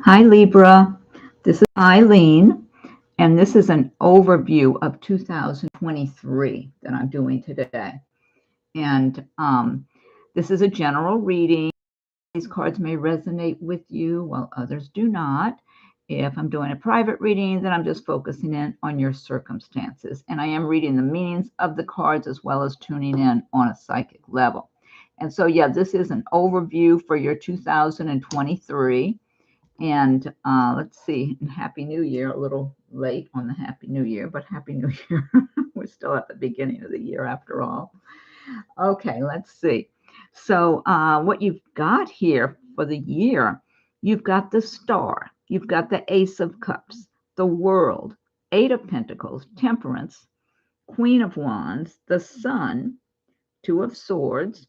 Hi, Libra. This is Eileen, and this is an overview of 2023 that I'm doing today. And this is a general reading. These cards may resonate with you, while others do not. If I'm doing a private reading, then I'm just focusing in on your circumstances. And I am reading the meanings of the cards as well as tuning in on a psychic level. And so, yeah, this is an overview for your 2023. And let's see, and Happy New Year, a little late on the Happy New Year, but Happy New Year. We're still at the beginning of the year after all. Okay, let's see. So, what you've got here for the year, you've got the Star, you've got the Ace of Cups, the World, Eight of Pentacles, Temperance, Queen of Wands, the Sun, Two of Swords,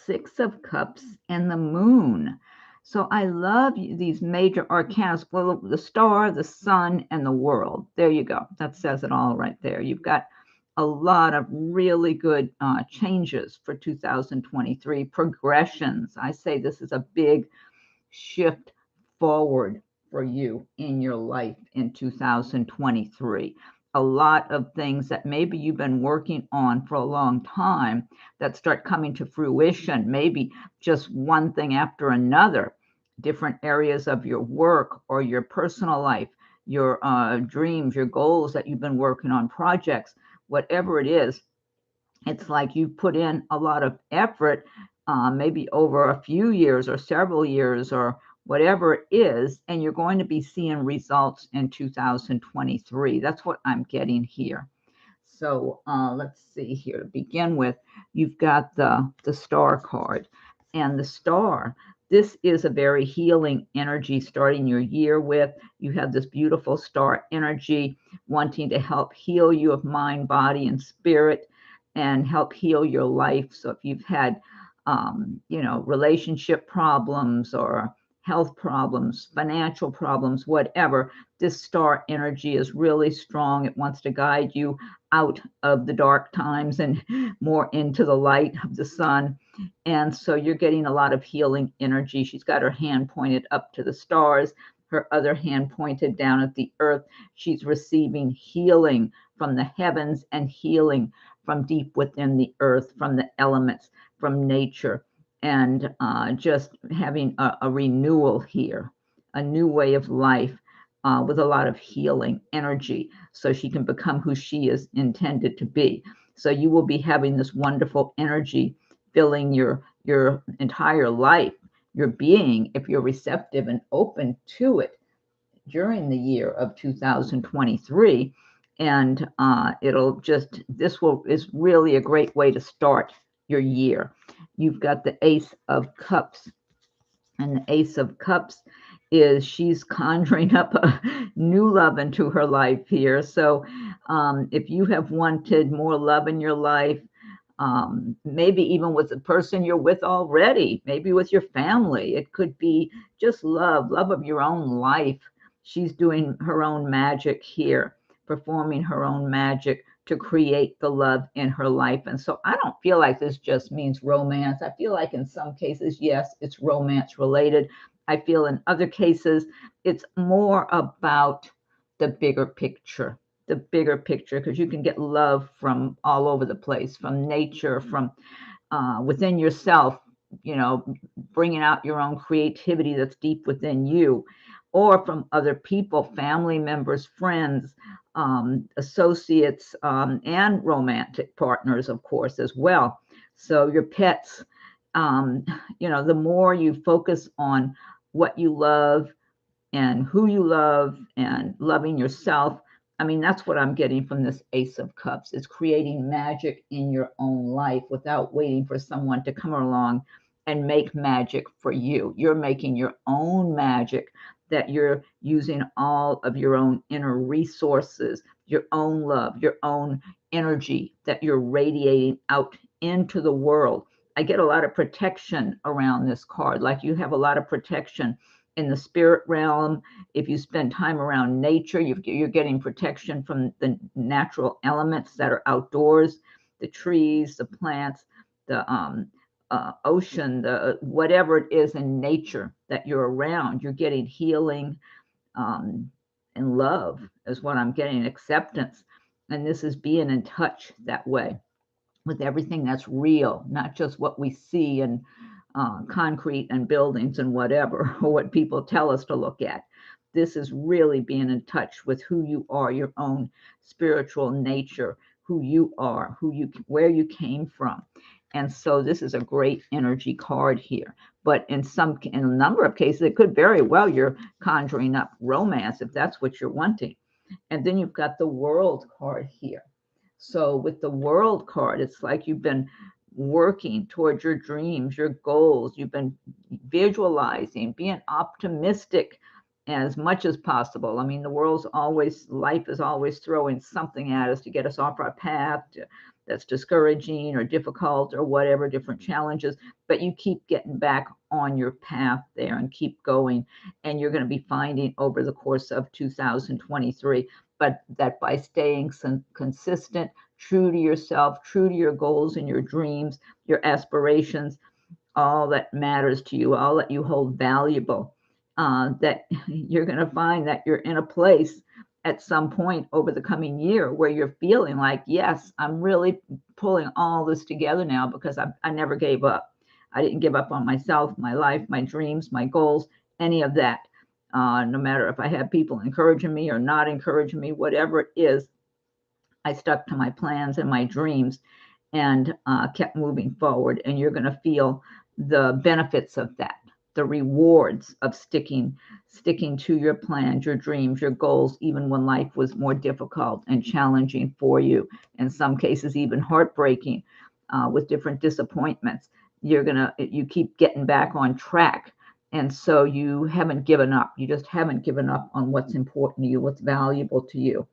Six of Cups, and the Moon. So I love these major arcana. Well, the Star, the Sun, and the World. There you go. That says it all right there. You've got a lot of really good changes for 2023, progressions. I say this is a big shift forward for you in your life in 2023. A lot of things that maybe you've been working on for a long time that start coming to fruition, maybe just one thing after another, different areas of your work or your personal life, your dreams, your goals that you've been working on, projects, whatever it is. It's like you put in a lot of effort, maybe over a few years or several years or whatever it is, and you're going to be seeing results in 2023. That's what I'm getting here. So let's see here. To begin with, you've got the Star card, and the Star. This is a very healing energy starting your year with. You have this beautiful star energy wanting to help heal you of mind, body, and spirit, and help heal your life. So if you've had, relationship problems or health problems, financial problems, whatever, this star energy is really strong. It wants to guide you out of the dark times and more into the light of the sun. And so you're getting a lot of healing energy. She's got her hand pointed up to the stars, her other hand pointed down at the earth. She's receiving healing from the heavens and healing from deep within the earth, from the elements, from nature, and just having a renewal here, a new way of life with a lot of healing energy so she can become who she is intended to be. So you will be having this wonderful energy filling your entire life, your being, if you're receptive and open to it during the year of 2023. And it'll just, is really a great way to start your year. You've got the Ace of Cups, and the Ace of Cups is she's conjuring up a new love into her life here. So if you have wanted more love in your life, maybe even with the person you're with already, maybe with your family, it could be just love of your own life. She's doing her own magic here, performing her own magic to create the love in her life. And so I don't feel like this just means romance. I feel like in some cases, yes, it's romance related. I feel in other cases, it's more about the bigger picture, because you can get love from all over the place, from nature, from within yourself, bringing out your own creativity that's deep within you, or from other people, family members, friends, associates, and romantic partners, of course, as well. So your pets, the more you focus on what you love and who you love and loving yourself. I mean, that's what I'm getting from this Ace of Cups. It's creating magic in your own life without waiting for someone to come along and make magic for you. You're making your own magic, that you're using all of your own inner resources, your own love, your own energy that you're radiating out into the world. I get a lot of protection around this card, like you have a lot of protection in the spirit realm. If you spend time around nature, you're getting protection from the natural elements that are outdoors, the trees, the plants, the ocean, the whatever it is in nature that you're around. You're getting healing and love is what I'm getting, acceptance. And this is being in touch that way with everything that's real, not just what we see in concrete and buildings and whatever, or what people tell us to look at. This is really being in touch with who you are, your own spiritual nature, who you are, where you came from. And so this is a great energy card here. But in a number of cases, it could very well you're conjuring up romance if that's what you're wanting. And then you've got the World card here. So with the World card, it's like you've been working towards your dreams, your goals. You've been visualizing, being optimistic as much as possible. I mean, life is always throwing something at us to get us off our path, that's discouraging or difficult or whatever, different challenges, but you keep getting back on your path there and keep going. And you're going to be finding over the course of 2023, but that by staying consistent, true to yourself, true to your goals and your dreams, your aspirations, all that matters to you, all that you hold valuable, that you're going to find that you're in a place at some point over the coming year where you're feeling like, yes, I'm really pulling all this together now because I never gave up. I didn't give up on myself, my life, my dreams, my goals, any of that. No matter if I had people encouraging me or not encouraging me, whatever it is, I stuck to my plans and my dreams and kept moving forward. And you're going to feel the benefits of that, the rewards of sticking to your plans, your dreams, your goals, even when life was more difficult and challenging for you, in some cases even heartbreaking, with different disappointments. You keep getting back on track. And so you haven't given up. You just haven't given up on what's important to you, what's valuable to you.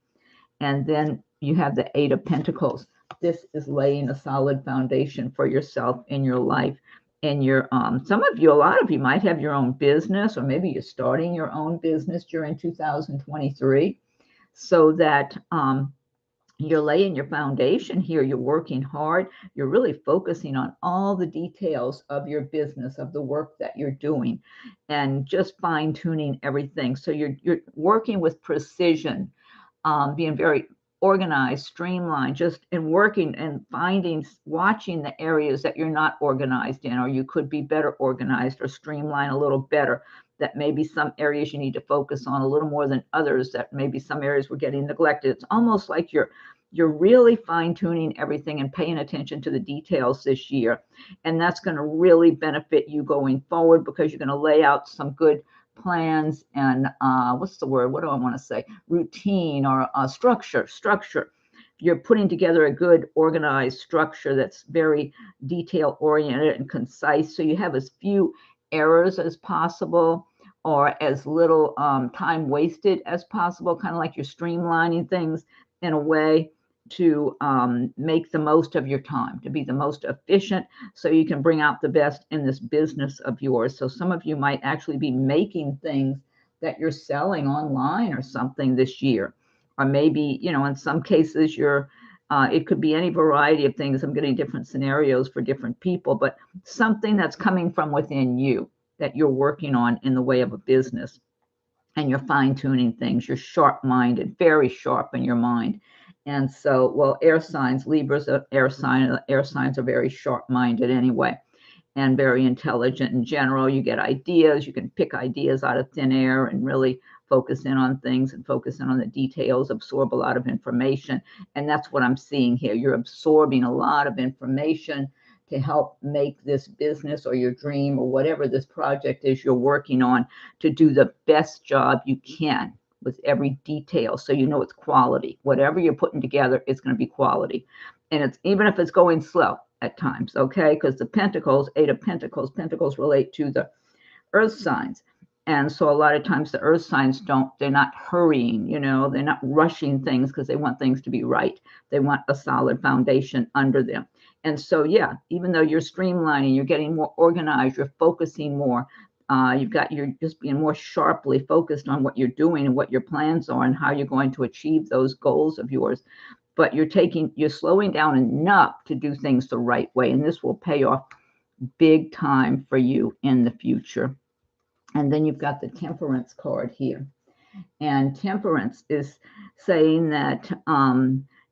And then you have the Eight of Pentacles. This is laying a solid foundation for yourself in your life. And a lot of you might have your own business, or maybe you're starting your own business during 2023, so that you're laying your foundation here. You're working hard. You're really focusing on all the details of your business, of the work that you're doing, and just fine tuning everything. So you're working with precision, being very organized, streamlined, just in working and watching the areas that you're not organized in, or you could be better organized or streamline a little better. That maybe some areas you need to focus on a little more than others, that maybe some areas were getting neglected. It's almost like you're really fine-tuning everything and paying attention to the details this year. And that's going to really benefit you going forward, because you're going to lay out some good plans and routine or structure. You're putting together a good organized structure that's very detail oriented and concise, so you have as few errors as possible, or as little time wasted as possible, kind of like you're streamlining things in a way to make the most of your time, to be the most efficient, so you can bring out the best in this business of yours. So some of you might actually be making things that you're selling online or something this year. Or maybe, in some cases it could be any variety of things. I'm getting different scenarios for different people, but something that's coming from within you that you're working on in the way of a business. And you're fine-tuning things. You're sharp-minded, very sharp in your mind. And so, air signs, Libra's an air sign. Air signs are very sharp-minded anyway, and very intelligent in general. You get ideas. You can pick ideas out of thin air and really focus in on things and focus in on the details, absorb a lot of information. And that's what I'm seeing here. You're absorbing a lot of information to help make this business or your dream or whatever this project is you're working on, to do the best job you can with every detail, so it's quality. Whatever you're putting together, it's going to be quality. And it's even if it's going slow at times, okay? Because the Pentacles, Eight of Pentacles relate to the earth signs. And so a lot of times the earth signs they're not hurrying, they're not rushing things because they want things to be right. They want a solid foundation under them. And so, even though you're streamlining, you're getting more organized, you're focusing more, you're just being more sharply focused on what you're doing and what your plans are and how you're going to achieve those goals of yours. But you're slowing down enough to do things the right way. And this will pay off big time for you in the future. And then you've got the Temperance card here. And Temperance is saying that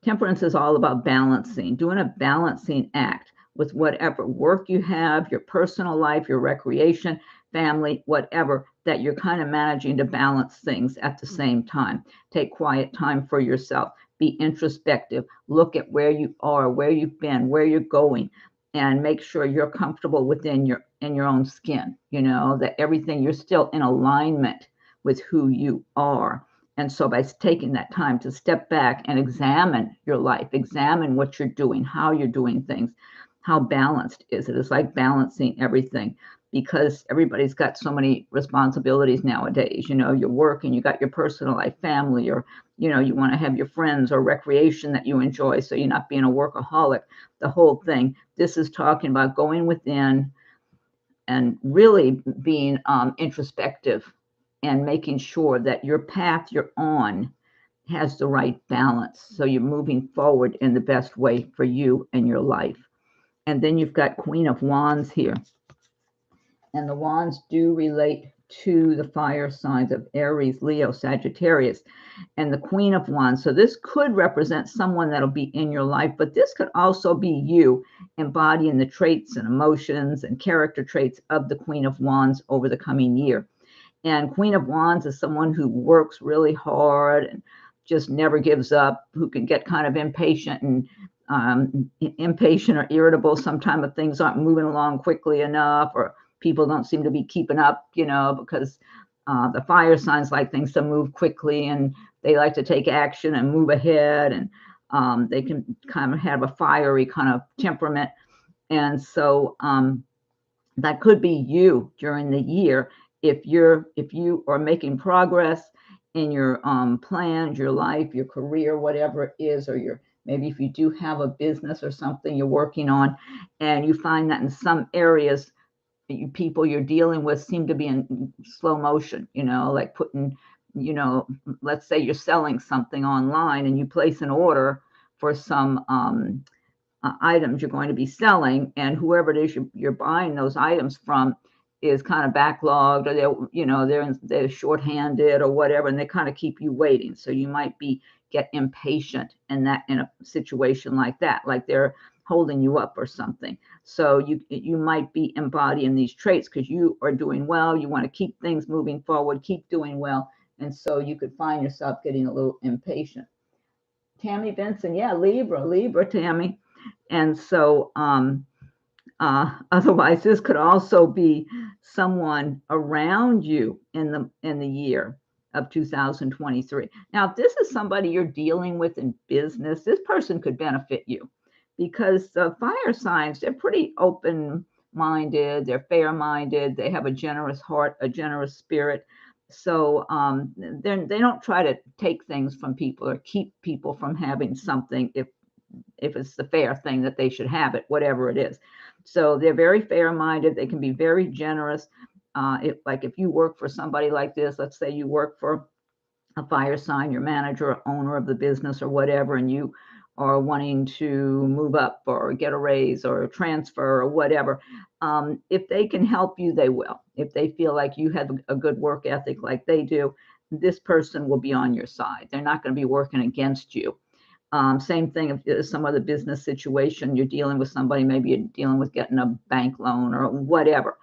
Temperance is all about balancing, doing a balancing act with whatever work you have, your personal life, your recreation, family, whatever, that you're kind of managing to balance things at the same time. Take quiet time for yourself. Be introspective. Look at where you are, where you've been, where you're going, and make sure you're comfortable within your own skin, that everything, you're still in alignment with who you are. And so by taking that time to step back and examine your life, examine what you're doing, how you're doing things, how balanced is it? It's like balancing everything, because everybody's got so many responsibilities nowadays. Your work, and you got your personal life, family, or you want to have your friends or recreation that you enjoy, so you're not being a workaholic, the whole thing. This is talking about going within and really being introspective and making sure that your path you're on has the right balance, so you're moving forward in the best way for you and your life. And then you've got Queen of Wands here. And the wands do relate to the fire signs of Aries, Leo, Sagittarius, and the Queen of Wands. So this could represent someone that'll be in your life, but this could also be you embodying the traits and emotions and character traits of the Queen of Wands over the coming year. And Queen of Wands is someone who works really hard and just never gives up, who can get kind of impatient or irritable sometimes if things aren't moving along quickly enough, or people don't seem to be keeping up, because the fire signs like things to move quickly, and they like to take action and move ahead, and they can kind of have a fiery kind of temperament. And so that could be you during the year. If you are making progress in your plans, your life, your career, whatever it is, or maybe if you do have a business or something you're working on, and you find that in some areas, people you're dealing with seem to be in slow motion, like putting, let's say you're selling something online and you place an order for some items you're going to be selling, and whoever it is you're buying those items from is kind of backlogged, or they're shorthanded or whatever, and they kind of keep you waiting. So you might get impatient in a situation like that, like they're holding you up or something. So you might be embodying these traits because you are doing well. You want to keep things moving forward, keep doing well, and so you could find yourself getting a little impatient. Tammy Benson, yeah, Libra, Tammy. And so otherwise, this could also be someone around you in the year of 2023. Now, if this is somebody you're dealing with in business, this person could benefit you, because fire signs, they're pretty open-minded, they're fair-minded, they have a generous heart, a generous spirit. So they don't try to take things from people or keep people from having something if it's the fair thing that they should have it, whatever it is. So they're very fair-minded. They can be very generous. If you work for somebody like this, let's say you work for a fire sign, your manager or owner of the business or whatever, and you are wanting to move up or get a raise or transfer or whatever, if they can help you, they will. If they feel like you have a good work ethic like they do, this person will be on your side. They're not going to be working against you. Same thing if there's some other business situation, you're dealing with somebody, maybe you're dealing with getting a bank loan or whatever.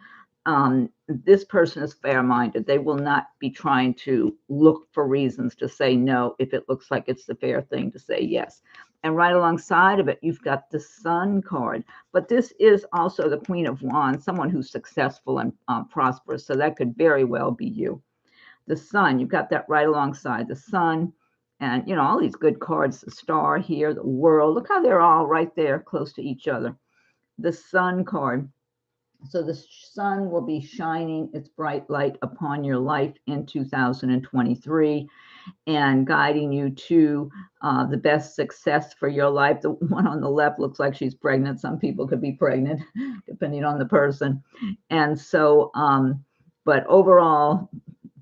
This person is fair-minded. They will not be trying to look for reasons to say no if it looks like it's the fair thing to say yes. And right alongside of it, you've got the Sun card. But this is also the Queen of Wands, someone who's successful and prosperous. So that could very well be you. The Sun, you've got that right alongside the Sun. And, all these good cards, the Star here, the World. Look how they're all right there close to each other. The Sun card. So the sun will be shining its bright light upon your life in 2023 and guiding you to the best success for your life. The one on the left looks like she's pregnant. Some people could be pregnant, depending on the person. And so, but overall,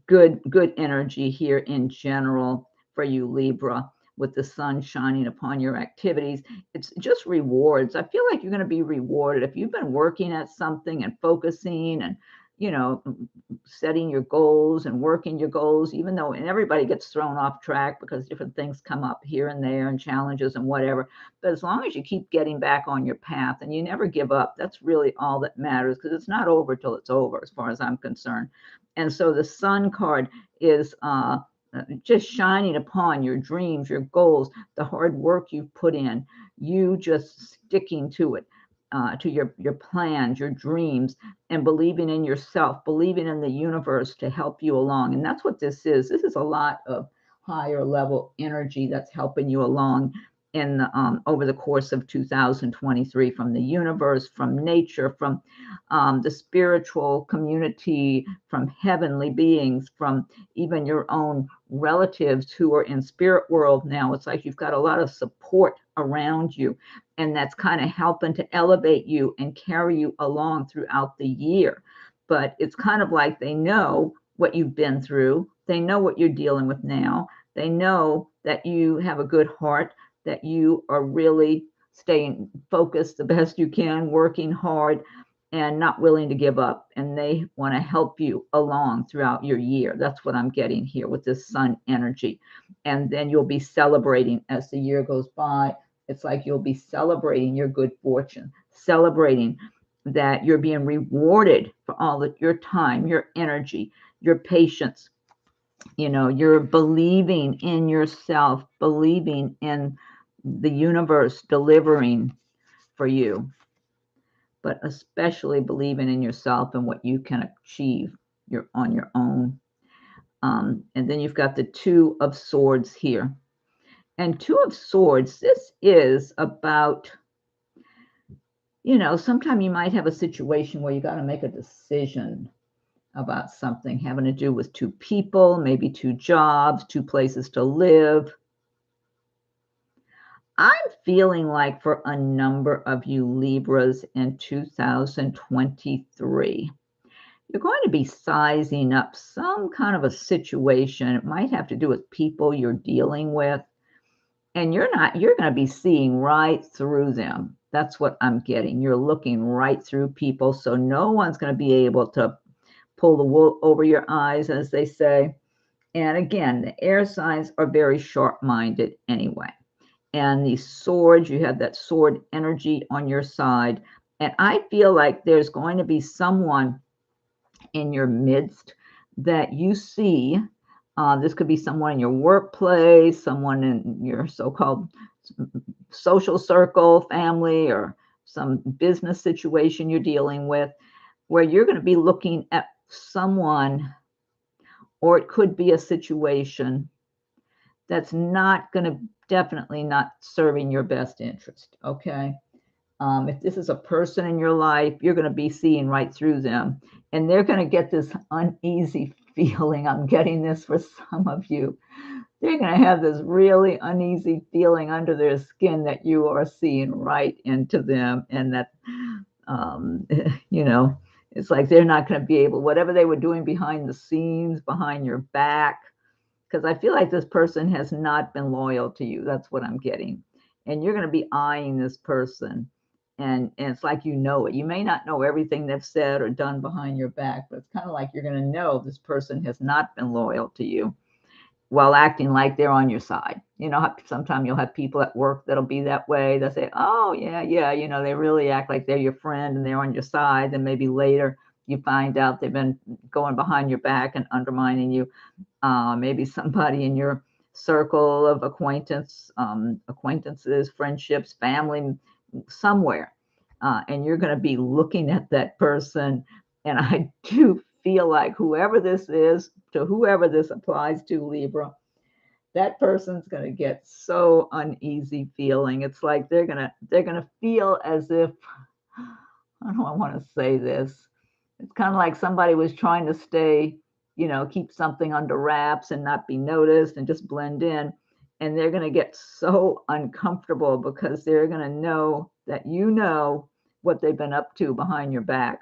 good energy here in general for you, Libra, with the sun shining upon your activities. It's just rewards. I feel like you're going to be rewarded if you've been working at something and focusing and, setting your goals and working your goals, even though, and everybody gets thrown off track because different things come up here and there and challenges and whatever. But as long as you keep getting back on your path and you never give up, that's really all that matters, because it's not over till it's over, as far as I'm concerned. And so the sun card is just shining upon your dreams, your goals, the hard work you've put in, you just sticking to it. To your plans, your dreams, and believing in yourself, believing in the universe to help you along. And that's what this is. This is a lot of higher level energy that's helping you along in over the course of 2023, from the universe, from nature, from the spiritual community, from heavenly beings, from even your own relatives who are in spirit world now. It's like you've got a lot of support around you, and that's kind of helping to elevate you and carry you along throughout the year. But it's kind of like they know what you've been through. They know what you're dealing with now. They know that you have a good heart, that you are really staying focused the best you can, working hard, and not willing to give up. And they want to help you along throughout your year. That's what I'm getting here with this sun energy. And then you'll be celebrating as the year goes by. It's like you'll be celebrating your good fortune, celebrating that you're being rewarded for all of your time, your energy, your patience. You're believing in yourself, believing in the universe delivering for you, but especially believing in yourself and what you can achieve on your own. And then you've got the Two of Swords here. And Two of Swords, this is about, sometime you might have a situation where you got to make a decision about something having to do with two people, maybe two jobs, two places to live. I'm feeling like for a number of you Libras in 2023, you're going to be sizing up some kind of a situation. It might have to do with people you're dealing with, and you're going to be seeing right through them. That's what I'm getting. You're looking right through people, so no one's going to be able to pull the wool over your eyes, as they say. And again, the air signs are very sharp-minded anyway. And the swords, you have that sword energy on your side. And I feel like there's going to be someone in your midst that you see. This could be someone in your workplace, someone in your so-called social circle, family, or some business situation you're dealing with, where you're going to be looking at someone, or it could be a situation that's not going to, definitely not serving your best interest. Okay. If this is a person in your life, you're going to be seeing right through them, and they're going to get this uneasy feeling. I'm getting this for some of you. They're going to have this really uneasy feeling under their skin that you are seeing right into them, and that, it's like they're not going to be able, whatever they were doing behind the scenes, behind your back, because I feel like this person has not been loyal to you. That's what I'm getting. And you're going to be eyeing this person. And it's like it. You may not know everything they've said or done behind your back, but it's kind of like you're going to know this person has not been loyal to you while acting like they're on your side. Sometimes you'll have people at work that'll be that way. They'll say, oh, yeah, they really act like they're your friend and they're on your side. Then maybe later you find out they've been going behind your back and undermining you. Maybe somebody in your circle of acquaintances, friendships, family, somewhere. And you're going to be looking at that person. And I do feel like whoever this is, to whoever this applies to, Libra, that person's going to get so uneasy feeling. It's like they're going to feel as if, I don't want to say this. It's kind of like somebody was trying to stay, keep something under wraps and not be noticed and just blend in. And they're going to get so uncomfortable because they're going to know that what they've been up to behind your back.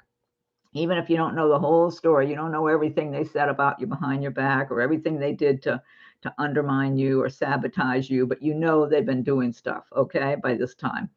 Even if you don't know the whole story, you don't know everything they said about you behind your back or everything they did to to undermine you or sabotage you, but you know they've been doing stuff, okay, by this time.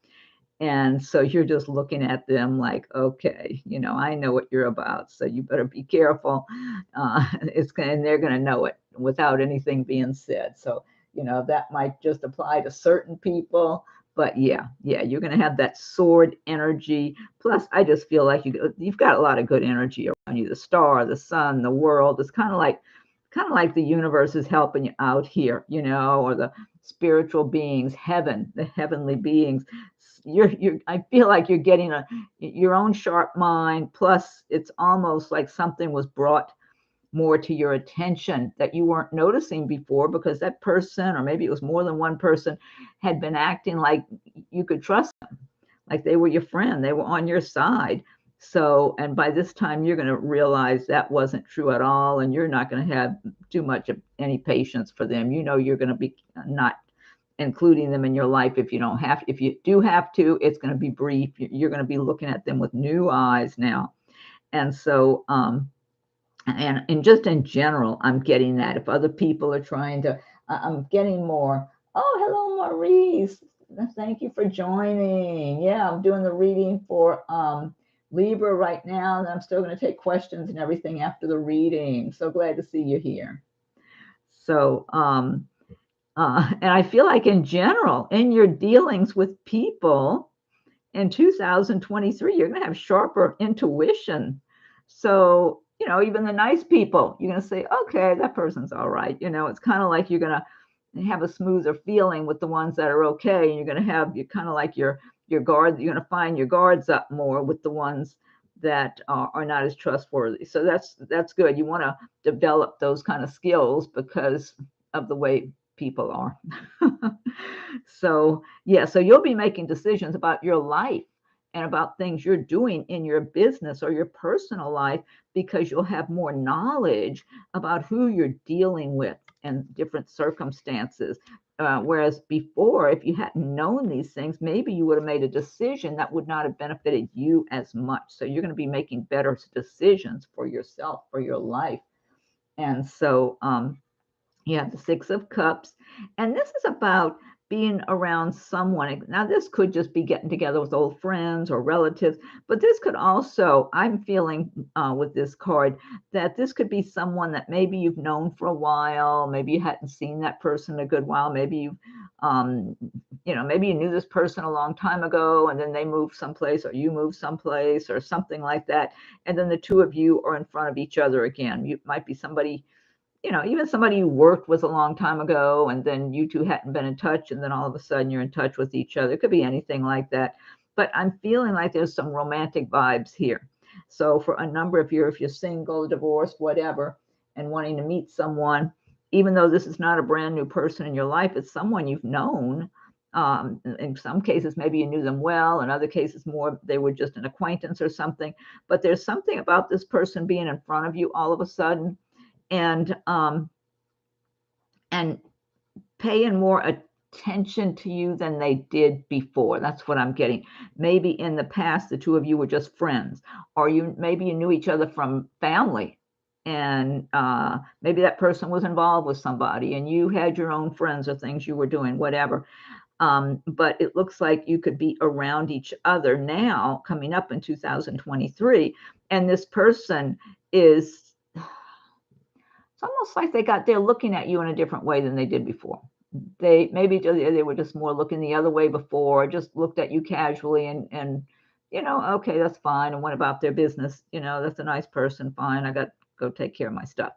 And so you're just looking at them like, okay, I know what you're about, so you better be careful. And they're going to know it without anything being said. So, that might just apply to certain people. But yeah, you're going to have that sword energy. Plus, I just feel like you've got a lot of good energy around you. The star, the sun, the world. It's kind of like the universe is helping you out here, or the spiritual beings, heaven, the heavenly beings. I feel like you're getting your own sharp mind. Plus, it's almost like something was brought more to your attention that you weren't noticing before, because that person, or maybe it was more than one person, had been acting like you could trust them, like they were your friend, they were on your side. So, and by this time, you're going to realize that wasn't true at all, and you're not going to have too much of any patience for them. You're going to be not including them in your life if you don't have. If you do have to, it's going to be brief. You're going to be looking at them with new eyes now, and so and just in general, I'm getting that if other people are trying to, I'm getting more. Oh, hello, Maurice. Thank you for joining. Yeah, I'm doing the reading for Libra right now, and I'm still going to take questions and everything after the reading. So glad to see you here. So, and I feel like in general, in your dealings with people in 2023, you're going to have sharper intuition. So, even the nice people, you're going to say, okay, that person's all right. It's kind of like you're going to have a smoother feeling with the ones that are okay. And you're kind of like your guard, you're going to find your guards up more with the ones that are not as trustworthy. So that's good. You want to develop those kind of skills because of the way people are. So you'll be making decisions about your life and about things you're doing in your business or your personal life, because you'll have more knowledge about who you're dealing with and different circumstances. Whereas before, if you hadn't known these things, maybe you would have made a decision that would not have benefited you as much. So you're going to be making better decisions for yourself, for your life. And so you have the Six of Cups, and this is about being around someone. Now, this could just be getting together with old friends or relatives, but this could also, I'm feeling with this card, that this could be someone that maybe you've known for a while. Maybe you hadn't seen that person in a good while. Maybe maybe you knew this person a long time ago, and then they moved someplace, or you moved someplace, or something like that. And then the two of you are in front of each other again. You might be somebody, even somebody you worked with a long time ago, and then you two hadn't been in touch, and then all of a sudden you're in touch with each other. It could be anything like that. But I'm feeling like there's some romantic vibes here. So for a number of you, if you're single, divorced, whatever, and wanting to meet someone, even though this is not a brand new person in your life, it's someone you've known. In some cases, maybe you knew them well. In other cases, more they were just an acquaintance or something. But there's something about this person being in front of you all of a sudden, and paying more attention to you than they did before. That's what I'm getting. Maybe in the past, the two of you were just friends, or maybe you knew each other from family, and maybe that person was involved with somebody, and you had your own friends or things you were doing, whatever. But it looks like you could be around each other now, coming up in 2023, and this person is, it's almost like they're looking at you in a different way than they did before. They were just more looking the other way before, just looked at you casually and okay, that's fine, and went about their business. That's a nice person, fine, I got to go take care of my stuff.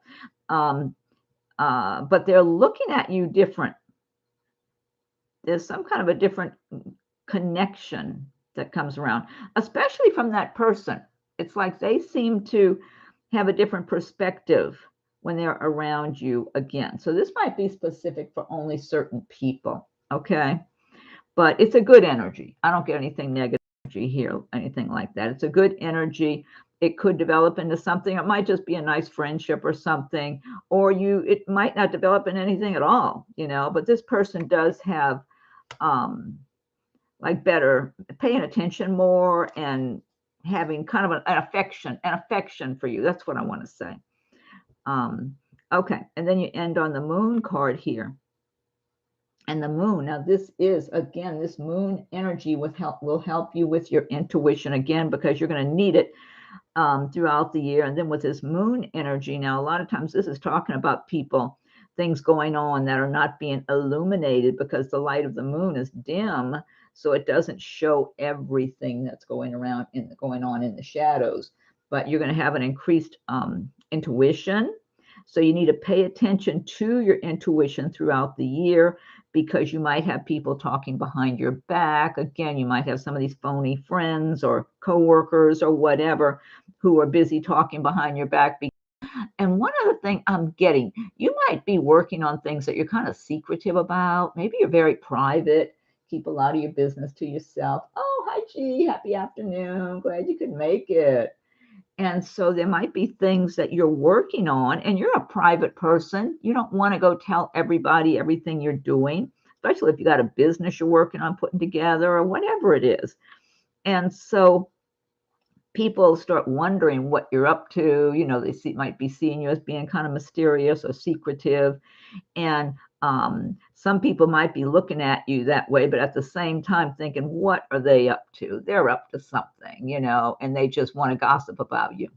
But they're looking at you different. There's some kind of a different connection that comes around, especially from that person. It's like they seem to have a different perspective when they're around you again. So this might be specific for only certain people, okay? But it's a good energy. I don't get anything negative energy here, anything like that. It's a good energy. It could develop into something. It might just be a nice friendship or something, or it might not develop in anything at all, but this person does have like better paying attention more and having kind of an affection for you. That's what I want to say. Okay, and then you end on the moon card here. And the moon, now this is, again, this moon energy will help you with your intuition, again, because you're going to need it throughout the year. And then with this moon energy, now a lot of times this is talking about people, things going on that are not being illuminated because the light of the moon is dim, so it doesn't show everything that's going on in the shadows. But you're going to have an increased intuition, so you need to pay attention to your intuition throughout the year, because you might have people talking behind your back. Again, you might have some of these phony friends or coworkers or whatever who are busy talking behind your back. And one other thing I'm getting, you might be working on things that you're kind of secretive about. Maybe you're very private, keep a lot of your business to yourself. Oh, hi, G, happy afternoon. Glad you could make it. And so there might be things that you're working on, and you're a private person. You don't want to go tell everybody everything you're doing, especially if you got a business you're working on putting together or whatever it is. And so people start wondering what you're up to. They might be seeing you as being kind of mysterious or secretive. And some people might be looking at you that way, but at the same time thinking, what are they up to? They're up to something, and they just want to gossip about you.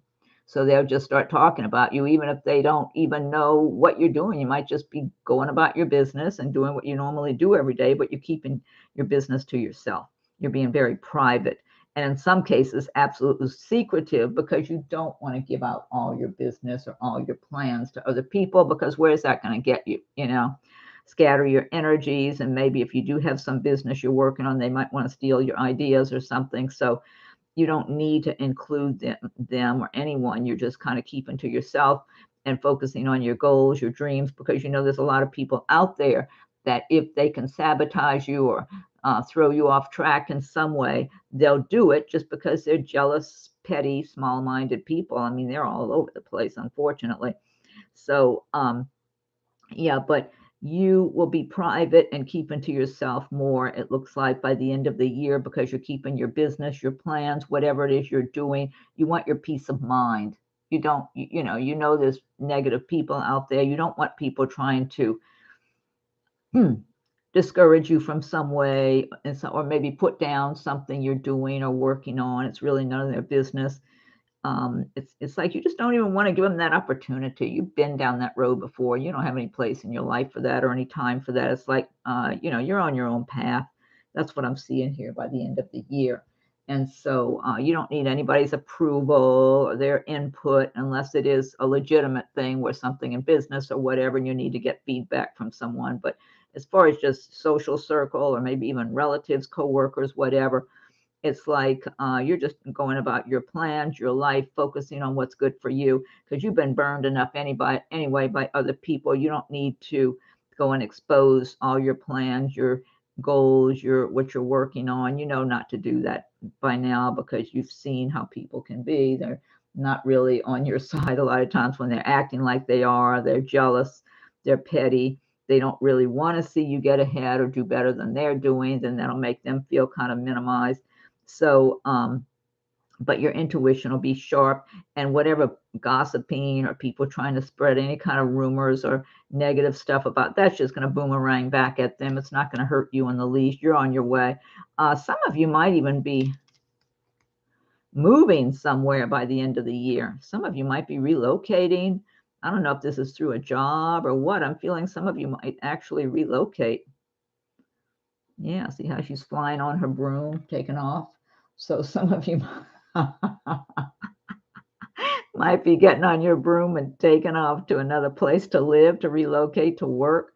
So they'll just start talking about you, even if they don't even know what you're doing. You might just be going about your business and doing what you normally do every day, but you're keeping your business to yourself. You're being very private. And in some cases, absolutely secretive, because you don't want to give out all your business or all your plans to other people, because where's that going to get you? Scatter your energies. And maybe if you do have some business you're working on, they might want to steal your ideas or something. So you don't need to include them or anyone. You're just kind of keeping to yourself and focusing on your goals, your dreams, because there's a lot of people out there that if they can sabotage you or throw you off track in some way, they'll do it just because they're jealous, petty, small-minded people. I mean, they're all over the place, unfortunately. So, yeah, but you will be private and keeping to yourself more, it looks like, by the end of the year, because you're keeping your business, your plans, whatever it is you're doing. You want your peace of mind. You don't, there's negative people out there. You don't want people trying to discourage you from some way, or maybe put down something you're doing or working on. It's really none of their business. It's like you just don't even want to give them that opportunity. You've been down that road before. You don't have any place in your life for that or any time for that. It's like, you're on your own path. That's what I'm seeing here by the end of the year. And so you don't need anybody's approval or their input, unless it is a legitimate thing where something in business or whatever, and you need to get feedback from someone. But as far as just social circle or maybe even relatives, coworkers, whatever, it's like you're just going about your plans, your life, focusing on what's good for you, because you've been burned enough anyway by other people. You don't need to go and expose all your plans, your goals, what you're working on. Not to do that by now, because you've seen how people can be. They're not really on your side a lot of times when they're acting like they are. They're jealous, they're petty. They don't really want to see you get ahead or do better than they're doing. Then that'll make them feel kind of minimized. So, but your intuition will be sharp, and whatever gossiping or people trying to spread any kind of rumors or negative stuff about, that's just going to boomerang back at them. It's not going to hurt you in the least. You're on your way. Some of you might even be moving somewhere by the end of the year. Some of you might be relocating. I don't know if this is through a job or what. I'm feeling some of you might actually relocate. Yeah, see how she's flying on her broom, taking off. So some of you might be getting on your broom and taking off to another place to live, to relocate, to work.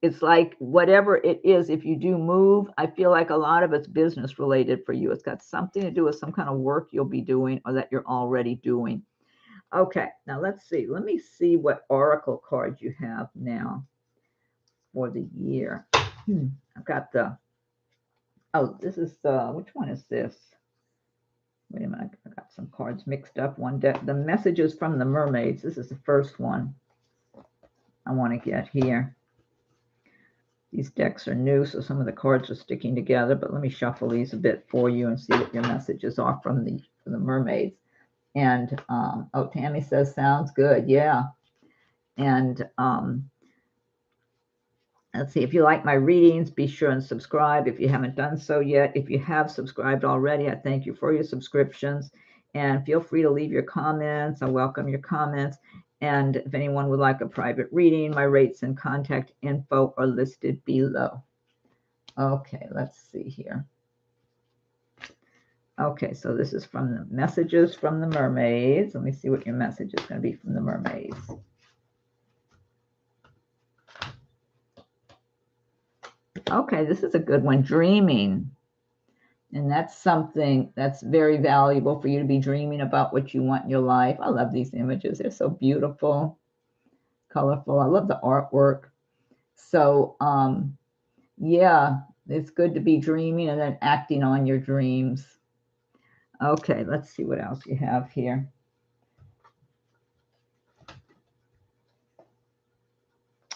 It's like whatever it is, if you do move, I feel like a lot of it's business related for you. It's got something to do with some kind of work you'll be doing or that you're already doing. Okay, now let's see. Let me see what oracle card you have now for the year. I've got this is which one is this? Wait a minute, I got some cards mixed up. One deck, the messages from the mermaids. This is the first one I want to get here. These decks are new, so some of the cards are sticking together, but let me shuffle these a bit for you and see what your messages are from the mermaids. And oh, Tammy says sounds good. Yeah, And let's see, if you like my readings, be sure and subscribe if you haven't done so yet. If you have subscribed already, I thank you for your subscriptions. And feel free to leave your comments. I welcome your comments. And if anyone would like a private reading, my rates and contact info are listed below. Okay, let's see here. Okay, so this is from the messages from the mermaids. Let me see what your message is going to be from the mermaids. Okay, this is a good one, dreaming. And that's something that's very valuable for you to be dreaming about what you want in your life. I love these images. They're so beautiful, colorful. I love the artwork. So, yeah, it's good to be dreaming and then acting on your dreams. Okay, let's see what else you have here.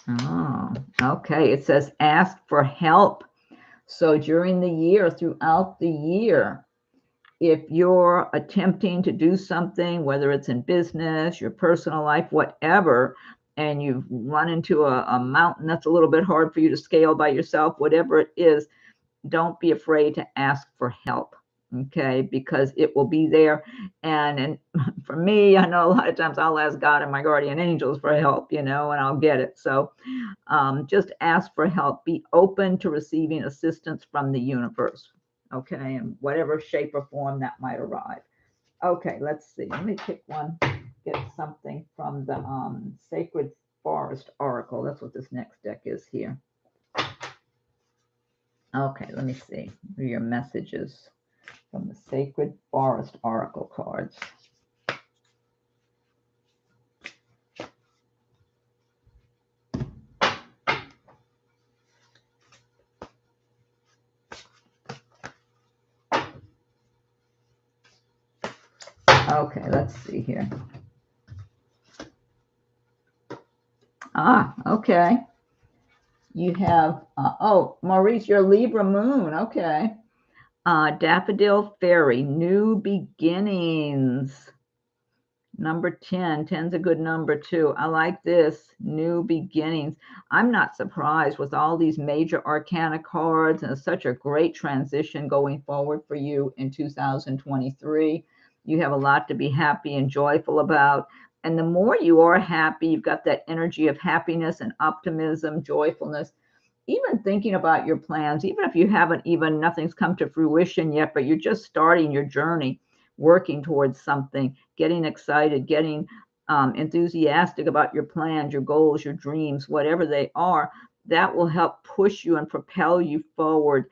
Oh, okay. It says ask for help. So during the year, throughout the year, if you're attempting to do something, whether it's in business, your personal life, whatever, and you've run into a mountain that's a little bit hard for you to scale by yourself, whatever it is, don't be afraid to ask for help. Okay, because it will be there. And for me, I know a lot of times I'll ask God and my guardian angels for help, and I'll get it. So just ask for help. Be open to receiving assistance from the universe. Okay, in whatever shape or form that might arrive. Okay, let's see. Let me pick one, get something from the Sacred Forest Oracle. That's what this next deck is here. Okay, let me see. What are your messages from the Sacred Forest Oracle cards? Okay, let's see here. Okay. You have, oh, Maurice, your Libra moon. Okay. Daffodil Fairy, new beginnings. Number 10. 10's a good number too. I like this, new beginnings. I'm not surprised with all these major arcana cards, and it's such a great transition going forward for you in 2023. You have a lot to be happy and joyful about. And the more you are happy, you've got that energy of happiness and optimism, joyfulness. Even thinking about your plans, even if you haven't nothing's come to fruition yet, but you're just starting your journey, working towards something, getting excited, getting enthusiastic about your plans, your goals, your dreams, whatever they are, that will help push you and propel you forward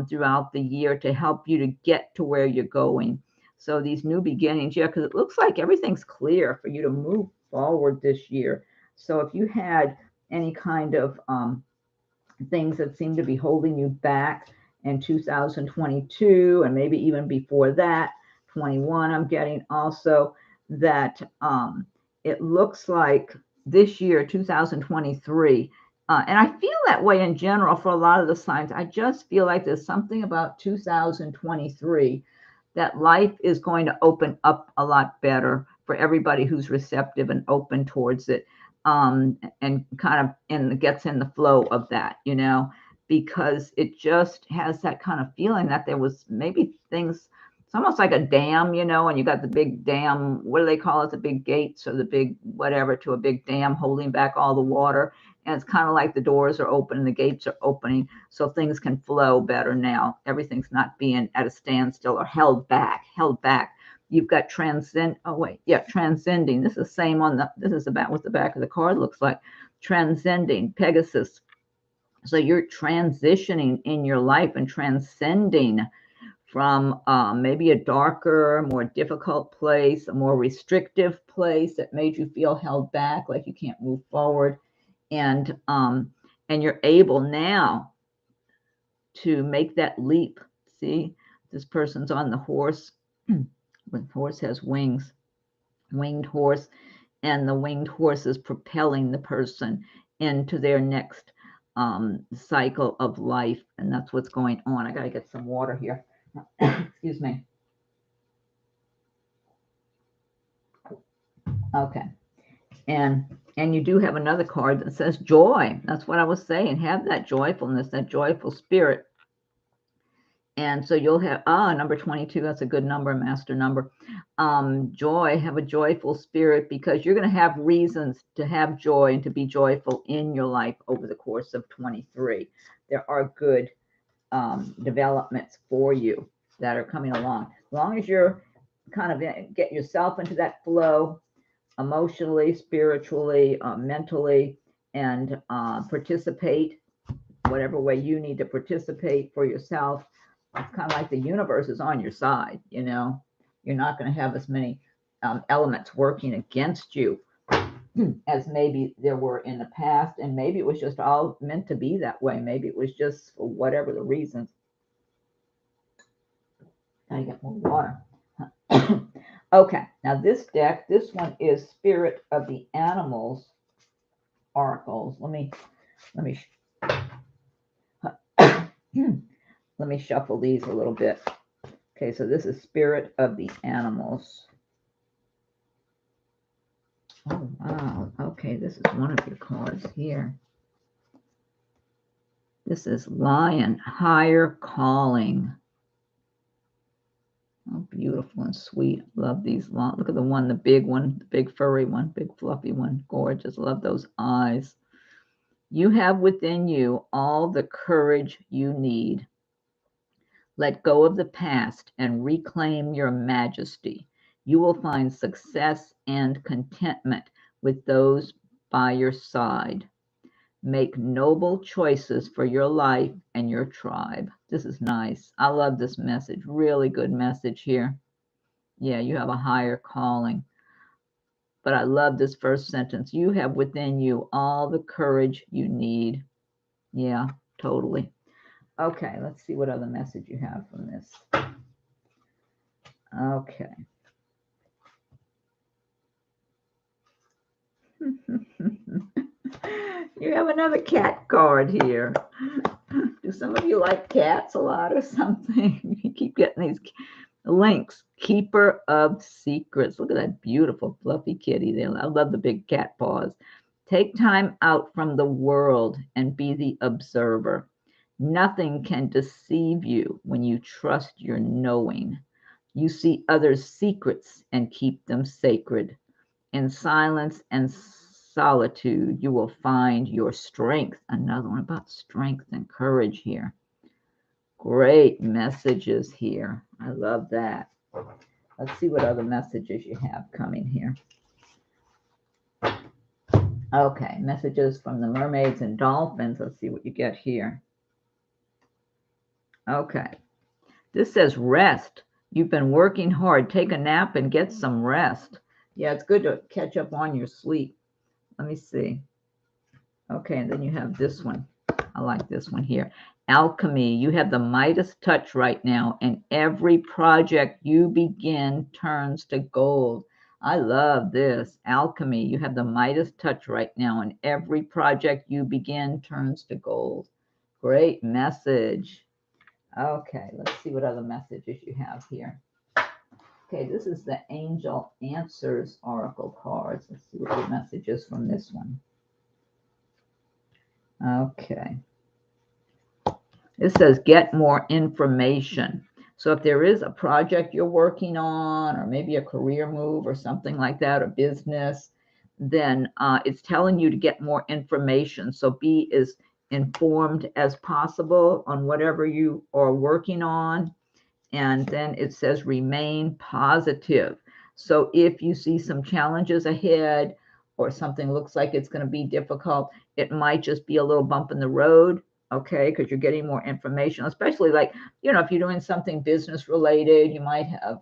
throughout the year to help you to get to where you're going. So these new beginnings, yeah, because it looks like everything's clear for you to move forward this year. So if you had any kind of things that seem to be holding you back in 2022 and maybe even before that, 21, I'm getting also that it looks like this year, 2023, and I feel that way in general for a lot of the signs. I just feel like there's something about 2023 that life is going to open up a lot better for everybody who's receptive and open towards it, and kind of gets in the flow of that, because it just has that kind of feeling that there was maybe things. It's almost like a dam, and you got the big dam. What do they call it? The big gates or the big whatever to a big dam holding back all the water. And it's kind of like the doors are open and the gates are opening, so things can flow better now. Everything's not being at a standstill or held back. You've got transcending. This is same on this is about what the back of the card looks like. Transcending, Pegasus. So you're transitioning in your life and transcending from maybe a darker, more difficult place, a more restrictive place that made you feel held back, like you can't move forward. And you're able now to make that leap. See, this person's on the horse. The horse has wings, winged horse, and the winged horse is propelling the person into their next cycle of life. And that's what's going on. I got to get some water here. Excuse me. Okay. And you do have another card that says joy. That's what I was saying. Have that joyfulness, that joyful spirit. And so you'll have, number 22, that's a good number, master number. Joy, have a joyful spirit, because you're going to have reasons to have joy and to be joyful in your life over the course of 23. There are good developments for you that are coming along. As long as you're kind of get yourself into that flow emotionally, spiritually, mentally, and participate whatever way you need to participate for yourself. It's kind of like the universe is on your side. You know, you're not going to have as many elements working against you as maybe there were in the past, and maybe it was just all meant to be that way. Maybe it was just for whatever the reasons. Gotta get more water. Okay, now this deck, this one is Spirit of the Animals Oracles. Let me let me shuffle these a little bit. Okay, so this is Spirit of the Animals. Oh, wow. Okay, this is one of your cards here. This is Lion, Higher Calling. Oh, beautiful and sweet. Love these long. Look at the one, the big one, the big furry one, big fluffy one. Gorgeous. Love those eyes. You have within you all the courage you need. Let go of the past and reclaim your majesty. You will find success and contentment with those by your side. Make noble choices for your life and your tribe. This is nice. I love this message. Really good message here. Yeah, you have a higher calling. But I love this first sentence. You have within you all the courage you need. Yeah, totally. Okay, let's see what other message you have from this. Okay. You have another cat card here. Do some of you like cats a lot or something? You keep getting these links. Keeper of Secrets. Look at that beautiful fluffy kitty there. I love the big cat paws. Take time out from the world and be the observer. Nothing can deceive you when you trust your knowing. You see others' secrets and keep them sacred. In silence and solitude, you will find your strength. Another one about strength and courage here. Great messages here. I love that. Let's see what other messages you have coming here. Okay, messages from the Mermaids and Dolphins. Let's see what you get here. Okay. This says rest. You've been working hard. Take a nap and get some rest. Yeah, it's good to catch up on your sleep. Let me see. Okay, and then you have this one. I like this one here. Alchemy. You have the Midas touch right now, and every project you begin turns to gold. I love this. Alchemy. You have the Midas touch right now, and every project you begin turns to gold. Great message. Okay, let's see what other messages you have here. Okay, this is the Angel Answers Oracle cards. Let's see what the message is from this one. Okay. It says get more information. So if there is a project you're working on, or maybe a career move or something like that, or business, then it's telling you to get more information. So be as informed as possible on whatever you are working on. And then it says remain positive. So if you see some challenges ahead or something looks like it's going to be difficult, it might just be a little bump in the road, okay, because you're getting more information, especially like, you know, if you're doing something business related, you might have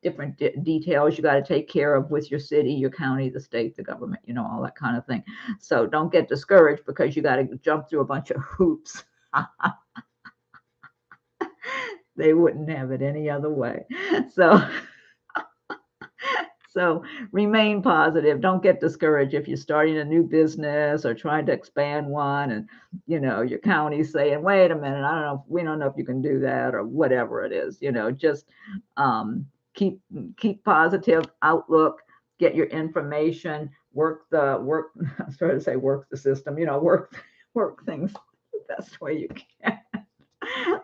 different details you got to take care of with your city, your county, the state, the government, you know, all that kind of thing. So don't get discouraged because you got to jump through a bunch of hoops. They wouldn't have it any other way. So remain positive. Don't get discouraged if you're starting a new business or trying to expand one, and you know your county's saying, "Wait a minute, I don't know. We don't know if you can do that," or whatever it is. You know, just keep positive outlook. get your information, work I was trying to say work the system, work things the best way you can.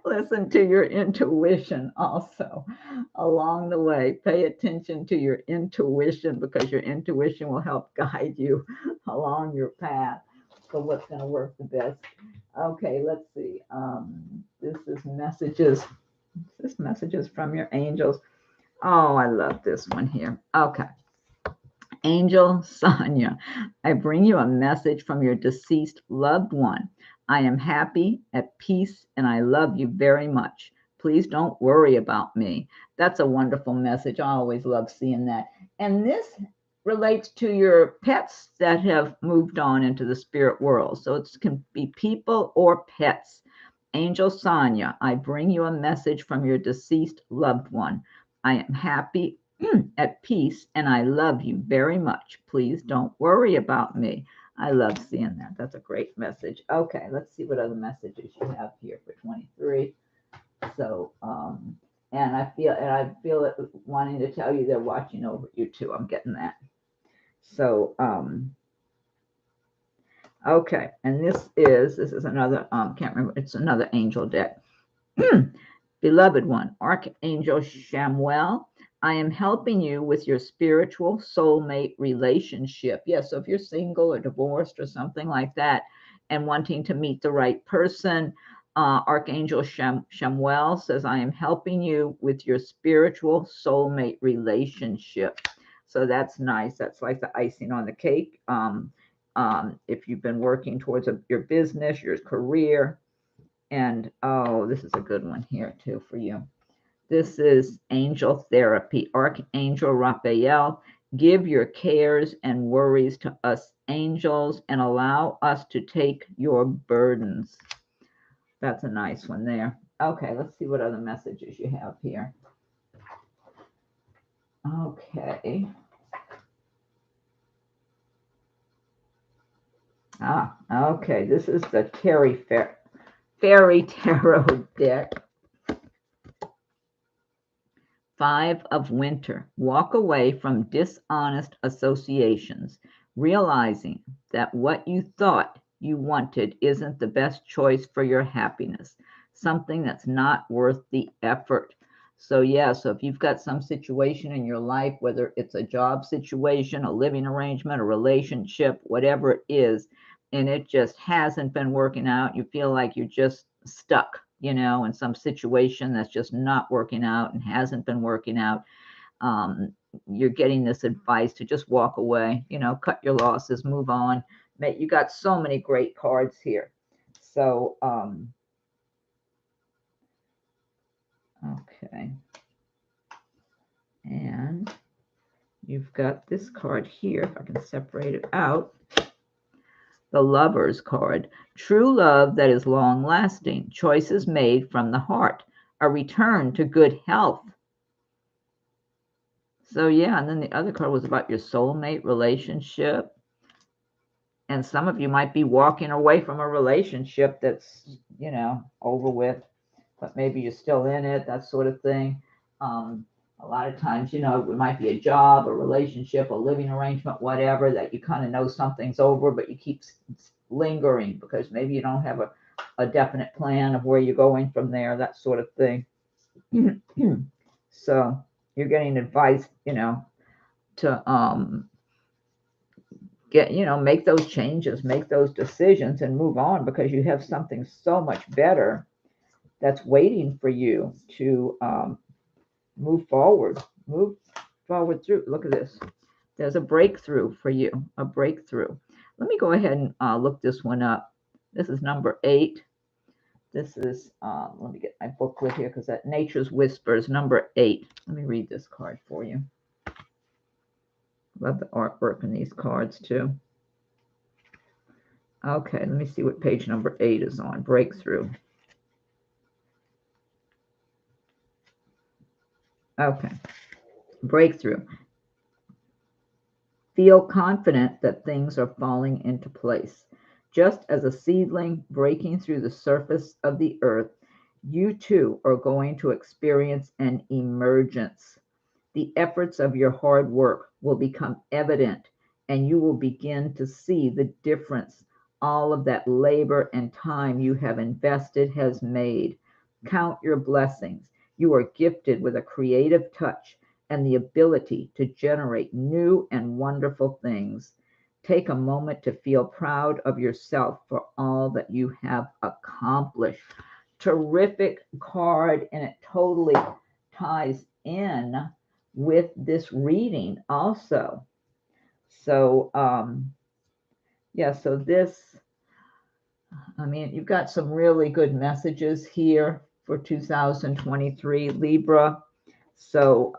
Listen to your intuition also along the way. Pay attention to your intuition, because your intuition will help guide you along your path for what's going to work the best. Okay, let's see. This is messages. This messages from your angels. Oh, I love this one here. Okay. Angel Sonia, I bring you a message from your deceased loved one. I am happy, at peace, and I love you very much. Please don't worry about me. That's a wonderful message. I always love seeing that. And this relates to your pets that have moved on into the spirit world. So it can be people or pets. Angel Sonia, I bring you a message from your deceased loved one. I am happy, at peace, and I love you very much. Please don't worry about me. I love seeing that. That's a great message. Okay, let's see what other messages you have here for 23. So, and I feel it wanting to tell you they're watching over you too. I'm getting that. So, okay, and this is another, can't remember, it's another angel deck. Beloved one, Archangel Chamuel, I am helping you with your spiritual soulmate relationship. Yes, so if you're single or divorced or something like that and wanting to meet the right person, Archangel Chamuel says, I am helping you with your spiritual soulmate relationship. So that's nice. That's like the icing on the cake. If you've been working towards your business, your career, and oh, this is a good one here too for you. This is angel therapy. Archangel Raphael, give your cares and worries to us angels and allow us to take your burdens. That's a nice one there. Okay, let's see what other messages you have here. Okay. Okay. This is the Fairy Tarot deck. 5 of Winter. Walk away from dishonest associations, realizing that what you thought you wanted isn't the best choice for your happiness, something that's not worth the effort. So yeah, so if you've got some situation in your life, whether it's a job situation, a living arrangement, a relationship, whatever it is, and it just hasn't been working out, you feel like you're just stuck, in some situation that's just not working out and hasn't been working out, you're getting this advice to just walk away, cut your losses, move on. You got so many great cards here. So, okay. And you've got this card here, if I can separate it out. The Lover's card. True love that is long-lasting. Choices made from the heart. A return to good health. So yeah, and then the other card was about your soulmate relationship. And some of you might be walking away from a relationship that's, over with, but maybe you're still in it, that sort of thing. A lot of times, it might be a job, a relationship, a living arrangement, whatever, that you kind of know something's over, but you keep lingering because maybe you don't have a definite plan of where you're going from there, that sort of thing. So you're getting advice, to make those changes, make those decisions and move on, because you have something so much better that's waiting for you to move forward through. Look at this. There's a breakthrough for you, a breakthrough. Let me go ahead and look this one up. This is number 8. This is, let me get my booklet here, because that Nature's Whispers, number 8. Let me read this card for you. Love the artwork in these cards too. Okay, let me see what page number 8 is on. Breakthrough. Okay. Breakthrough. Feel confident that things are falling into place. Just as a seedling breaking through the surface of the earth, you too are going to experience an emergence. The efforts of your hard work will become evident, and you will begin to see the difference all of that labor and time you have invested has made. Count your blessings. You are gifted with a creative touch and the ability to generate new and wonderful things. Take a moment to feel proud of yourself for all that you have accomplished. Terrific card, and it totally ties in with this reading also. So, yeah, so this, I mean, you've got some really good messages here for 2023, Libra. So,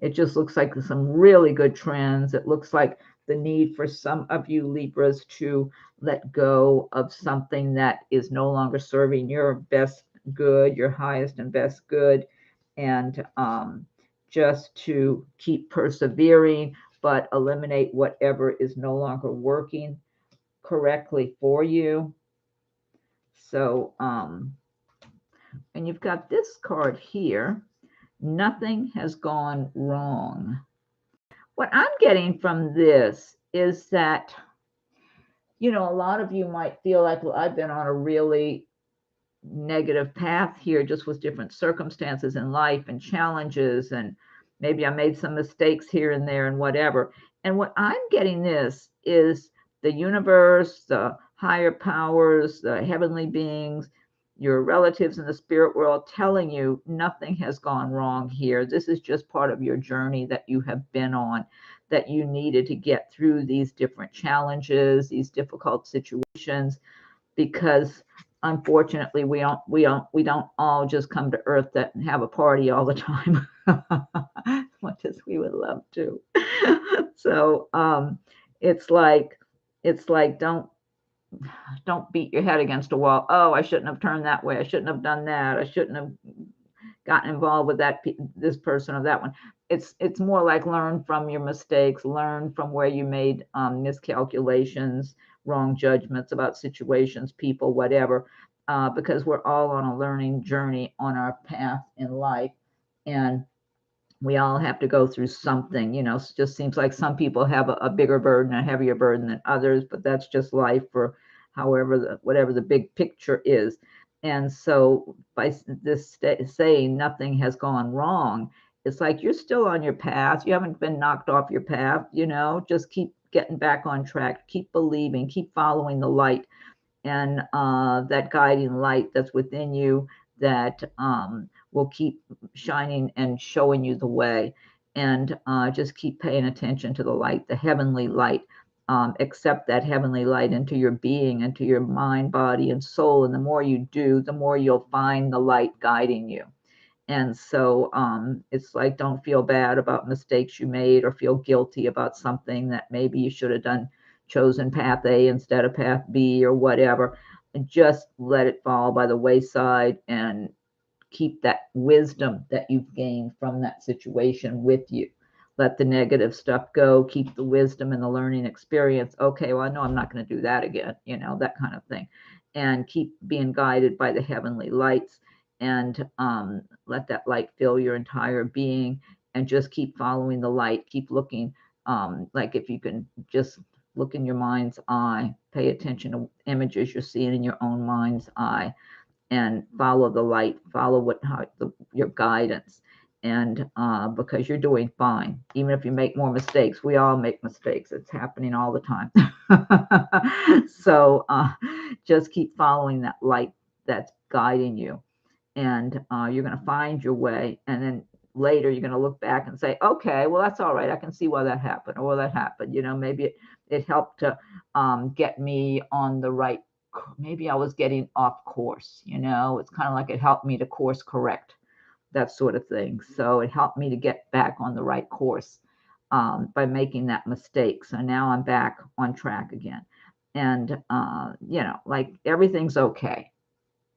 it just looks like some really good trends. It looks like the need for some of you Libras to let go of something that is no longer serving your best good, your highest and best good, and just to keep persevering, but eliminate whatever is no longer working correctly for you. So, and you've got this card here. Nothing has gone wrong. What I'm getting from this is that, you know, a lot of you might feel like, well, I've been on a really negative path here, just with different circumstances in life and challenges, and maybe I made some mistakes here and there and whatever. And what I'm getting this is the universe, the higher powers, the heavenly beings, your relatives in the spirit world telling you nothing has gone wrong here. This is just part of your journey that you have been on, that you needed to get through these different challenges, these difficult situations, because unfortunately we don't all just come to earth and have a party all the time, much as we would love to. So it's like don't beat your head against a wall. Oh, I shouldn't have turned that way. I shouldn't have done that. I shouldn't have gotten involved with this person or that one. It's more like learn from your mistakes, learn from where you made miscalculations, wrong judgments about situations, people, whatever, because we're all on a learning journey on our path in life, and we all have to go through something. You know, it just seems like some people have a bigger burden, a heavier burden than others, but that's just life, for whatever the big picture is. And so by this saying nothing has gone wrong, it's like you're still on your path. You haven't been knocked off your path, you know, just keep getting back on track, keep believing, keep following the light, and that guiding light that's within you, that will keep shining and showing you the way. And just keep paying attention to the light, the heavenly light. Accept that heavenly light into your being, into your mind, body, and soul. And the more you do, the more you'll find the light guiding you. And so it's like, don't feel bad about mistakes you made, or feel guilty about something that maybe you should have chosen path A instead of path B or whatever. And just let it fall by the wayside, and keep that wisdom that you've gained from that situation with you. Let the negative stuff go, keep the wisdom and the learning experience. Okay, well, I know I'm not going to do that again, you know, that kind of thing. And keep being guided by the heavenly lights, and let that light fill your entire being, and just keep following the light. Keep looking, like if you can just look in your mind's eye, pay attention to images you're seeing in your own mind's eye, and follow the light, follow your guidance. And because you're doing fine, even if you make more mistakes. We all make mistakes. It's happening all the time. So just keep following that light that's guiding you, and you're going to find your way. And then later you're going to look back and say, okay, well, that's all right. I can see why that happened, or why that happened. You know, maybe it helped to get me on the right. Maybe I was getting off course, you know. It's kind of like it helped me to course correct, that sort of thing. So it helped me to get back on the right course by making that mistake. So now I'm back on track again. And, you know, like everything's okay.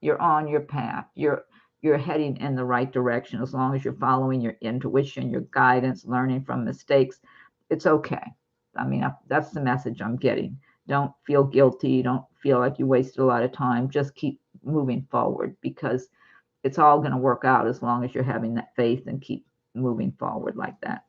You're on your path. You're heading in the right direction, as long as you're following your intuition, your guidance, learning from mistakes. It's okay. I mean, that's the message I'm getting. Don't feel guilty. Don't feel like you wasted a lot of time. Just keep moving forward, because it's all going to work out as long as you're having that faith and keep moving forward like that.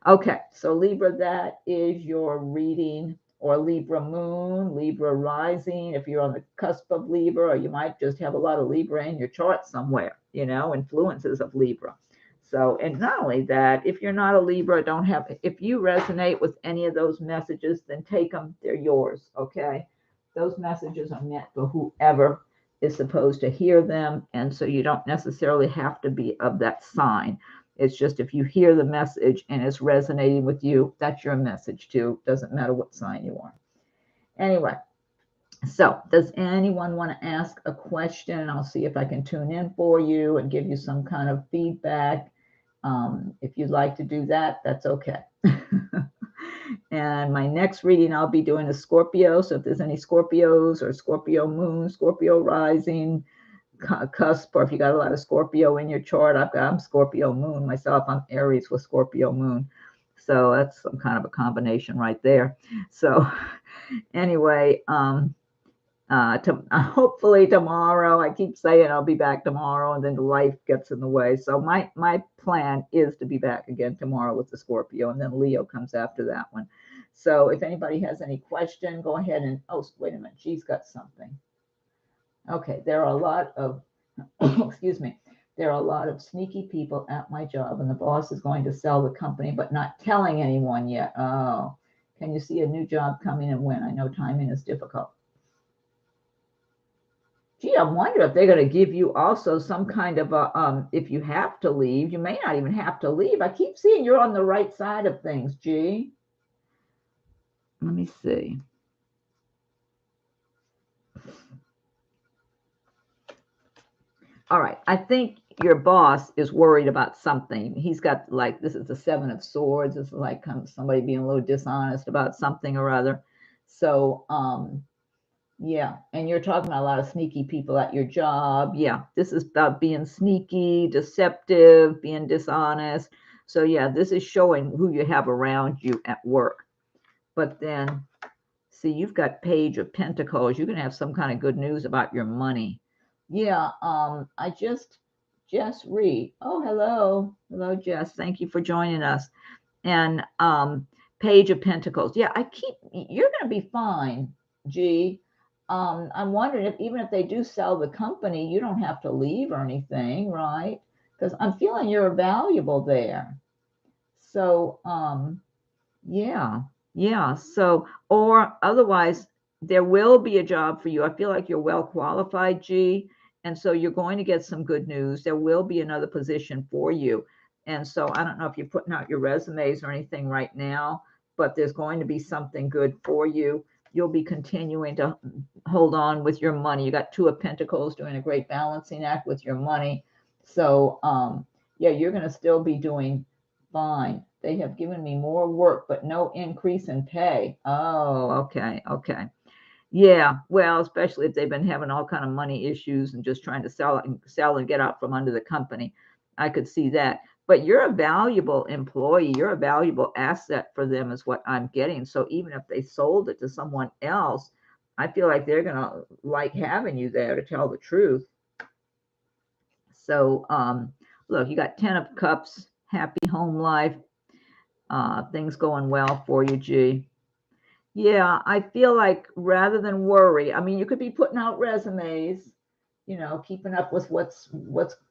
Okay, so Libra, that is your reading, or Libra moon, Libra rising. If you're on the cusp of Libra, or you might just have a lot of Libra in your chart somewhere, influences of Libra. So, and not only that, if you're not a Libra, don't have, if you resonate with any of those messages, then take them, they're yours, okay? Those messages are meant for whoever is supposed to hear them, and so you don't necessarily have to be of that sign. It's just if you hear the message and it's resonating with you, that's your message too. Doesn't matter what sign you are. Anyway, so does anyone want to ask a question? I'll see if I can tune in for you and give you some kind of feedback. If you'd like to do that, that's okay. And my next reading I'll be doing is Scorpio. So if there's any Scorpios or Scorpio moon, Scorpio rising, cusp, or if you got a lot of Scorpio in your chart, I'm Scorpio moon myself. I'm Aries with Scorpio moon. So that's some kind of a combination right there. So anyway, hopefully tomorrow, I keep saying I'll be back tomorrow, and then life gets in the way. So my plan is to be back again tomorrow with the Scorpio, and then Leo comes after that one. So if anybody has any question, go ahead and, oh, wait a minute, she's got something. Okay, there are a lot of, excuse me, there are a lot of sneaky people at my job, and the boss is going to sell the company, but not telling anyone yet. Oh, can you see a new job coming and when? I know timing is difficult. Gee, I wonder if they're going to give you also some kind of a, if you have to leave, you may not even have to leave. I keep seeing you're on the right side of things, G. Let me see. All right. I think your boss is worried about something. He's got, like, this is the Seven of Swords. This is like somebody being a little dishonest about something or other. So, yeah. And you're talking about a lot of sneaky people at your job. Yeah. This is about being sneaky, deceptive, being dishonest. So, yeah, this is showing who you have around you at work. But then, see, you've got Page of Pentacles. You're going to have some kind of good news about your money. Yeah, I Jess Reed. Oh, hello. Hello, Jess. Thank you for joining us. And Page of Pentacles. Yeah, you're going to be fine, G. I'm wondering if even if they do sell the company, you don't have to leave or anything, right? Because I'm feeling you're valuable there. So, yeah. Yeah. So, or otherwise, there will be a job for you. I feel like you're well qualified, G. And so you're going to get some good news. There will be another position for you. And so I don't know if you're putting out your resumes or anything right now, but there's going to be something good for you. You'll be continuing to hold on with your money. You got Two of Pentacles doing a great balancing act with your money. So, yeah, you're going to still be doing fine. They have given me more work, but no increase in pay. Oh, okay. Okay. Yeah. Well, especially if they've been having all kind of money issues and just trying to sell and get out from under the company. I could see that. But you're a valuable employee. You're a valuable asset for them is what I'm getting. So even if they sold it to someone else, I feel like they're going to like having you there, to tell the truth. So, look, you got 10 of Cups, happy home life. Things going well for you, G. Yeah, I feel like rather than worry, I mean, you could be putting out resumes, keeping up with what's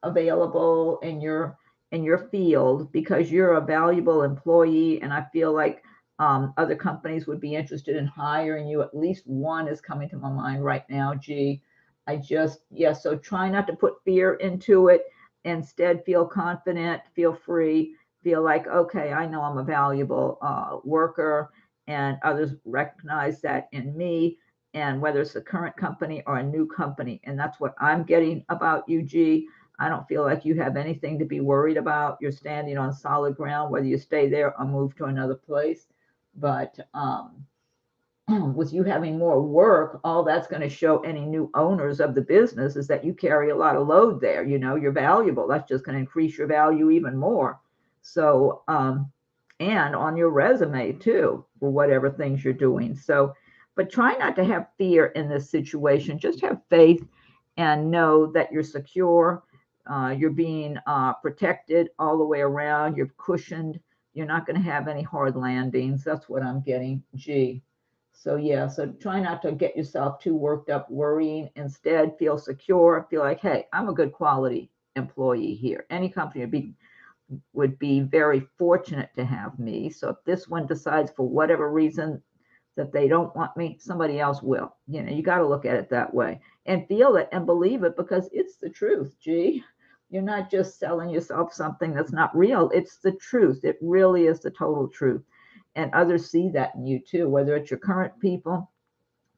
available in your field, because you're a valuable employee, and I feel like other companies would be interested in hiring you. At least one is coming to my mind right now, G. So try not to put fear into it. Instead, feel confident, feel free, feel like, okay, I know I'm a valuable worker, and others recognize that in me, and whether it's the current company or a new company. And that's what I'm getting about you, G. I don't feel like you have anything to be worried about. You're standing on solid ground, whether you stay there or move to another place. But with you having more work, all that's going to show any new owners of the business is that you carry a lot of load there. You're valuable. That's just going to increase your value even more. So, and on your resume too, for whatever things you're doing. So, but try not to have fear in this situation. Just have faith and know that you're secure. You're being protected all the way around. You're cushioned You're not going to have any hard landings. That's what I'm getting. G. So yeah, so try not to get yourself too worked up worrying. Instead, feel secure. Feel like, hey, I'm a good quality employee here. Any company would be very fortunate to have me. So if this one decides for whatever reason that they don't want me, somebody else will. You know, you got to look at it that way and feel it and believe it, because it's the truth. Gee, you're not just selling yourself something that's not real. It's the truth. It really is the total truth. And others see that in you too, whether it's your current people,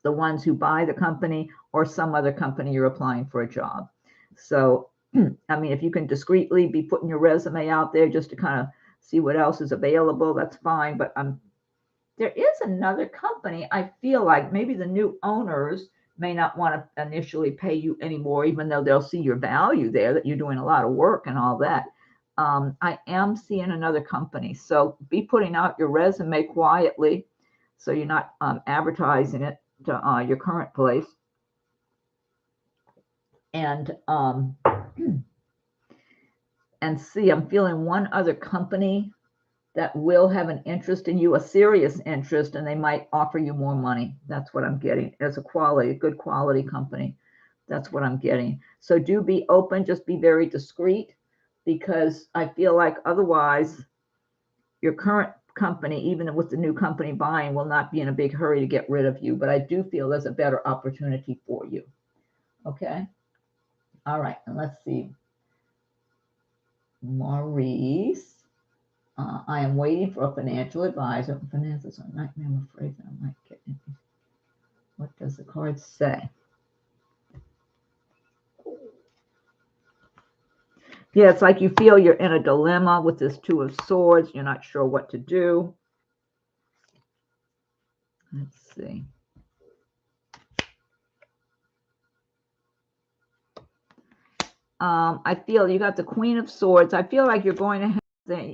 the ones who buy the company, or some other company you're applying for a job. So, I mean, if you can discreetly be putting your resume out there just to kind of see what else is available, that's fine. But there is another company. I feel like maybe the new owners may not want to initially pay you anymore, even though they'll see your value there, that you're doing a lot of work and all that. I am seeing another company. So be putting out your resume quietly, so you're not advertising it to your current place. And see, I'm feeling one other company that will have an interest in you, a serious interest, and they might offer you more money. That's what I'm getting as a good quality company. That's what I'm getting. So do be open, just be very discreet, because I feel like otherwise your current company, even with the new company buying, will not be in a big hurry to get rid of you. But I do feel there's a better opportunity for you. Okay. All right. And let's see. Maurice. I am waiting for a financial advisor. Finances are a nightmare. I'm afraid that I might get in. What does the card say? Yeah, it's like you feel you're in a dilemma with this Two of Swords. You're not sure what to do. Let's see. I feel you got the Queen of Swords. I feel like you're going to have,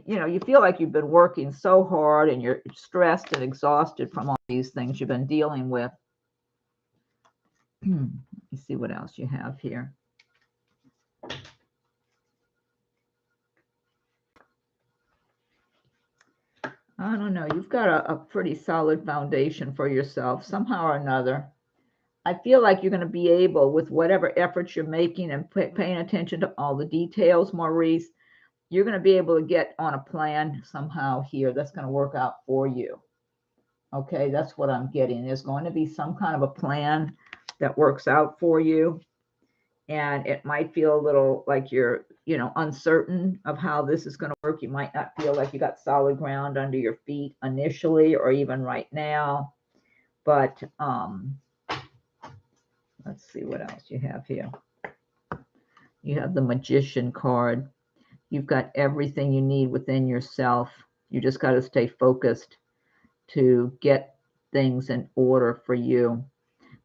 you feel like you've been working so hard and you're stressed and exhausted from all these things you've been dealing with. Let me see what else you have here. I don't know. You've got a pretty solid foundation for yourself somehow or another. I feel like you're going to be able, with whatever efforts you're making and paying attention to all the details, Maurice, you're going to be able to get on a plan somehow here that's going to work out for you. Okay, that's what I'm getting. There's going to be some kind of a plan that works out for you. And it might feel a little like you're, uncertain of how this is going to work. You might not feel like you got solid ground under your feet initially, or even right now. But let's see what else you have here. You have the Magician card. You've got everything you need within yourself. You just got to stay focused to get things in order for you.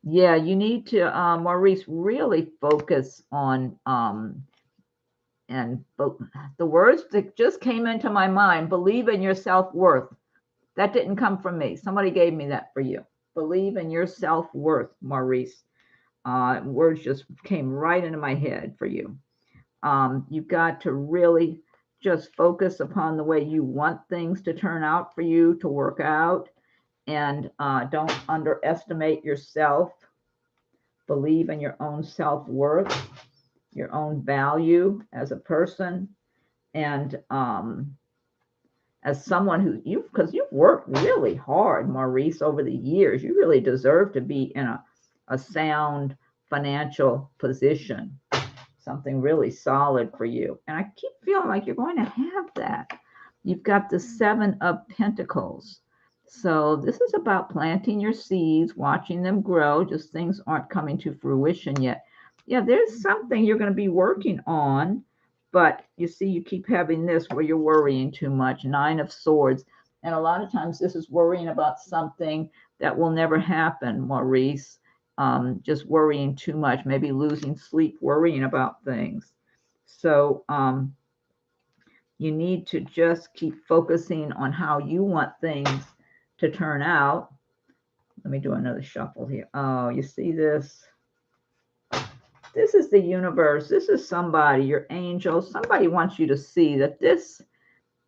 Yeah, you need to, Maurice, really focus on, and the words that just came into my mind, believe in your self-worth. That didn't come from me. Somebody gave me that for you. Believe in your self-worth, Maurice. Words just came right into my head for you. You've got to really just focus upon the way you want things to turn out for you, to work out, and don't underestimate yourself. Believe in your own self-worth, your own value as a person, and as someone because you've worked really hard, Maurice, over the years. You really deserve to be in a sound financial position, something really solid for you. And I keep feeling like you're going to have that. You've got the Seven of Pentacles. So this is about planting your seeds, watching them grow. Just things aren't coming to fruition yet. Yeah, there's something you're going to be working on, but you see, you keep having this where you're worrying too much. Nine of Swords. And a lot of times this is worrying about something that will never happen, Maurice. Just worrying too much, maybe losing sleep, worrying about things. So you need to just keep focusing on how you want things to turn out. Let me do another shuffle here. Oh, you see this? This is the universe. This is somebody, your angel. Somebody wants you to see that this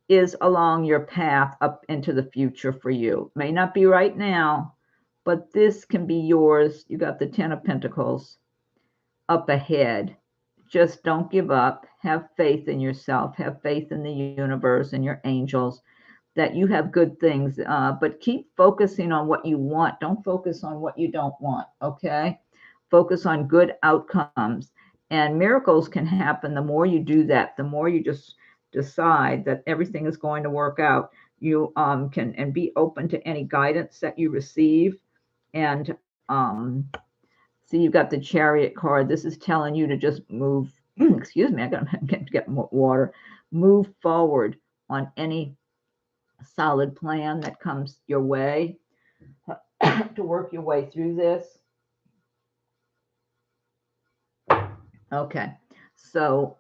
is along your path up into the future for you. May not be right now, but this can be yours. You got the 10 of Pentacles up ahead. Just don't give up. Have faith in yourself. Have faith in the universe and your angels that you have good things. But keep focusing on what you want. Don't focus on what you don't want, okay? Focus on good outcomes. And miracles can happen the more you do that, the more you just decide that everything is going to work out. You can and be open to any guidance that you receive. And see, you've got the Chariot card. This is telling you to just move. Excuse me, I got to get more water. Move forward on any solid plan that comes your way to work your way through this. Okay, so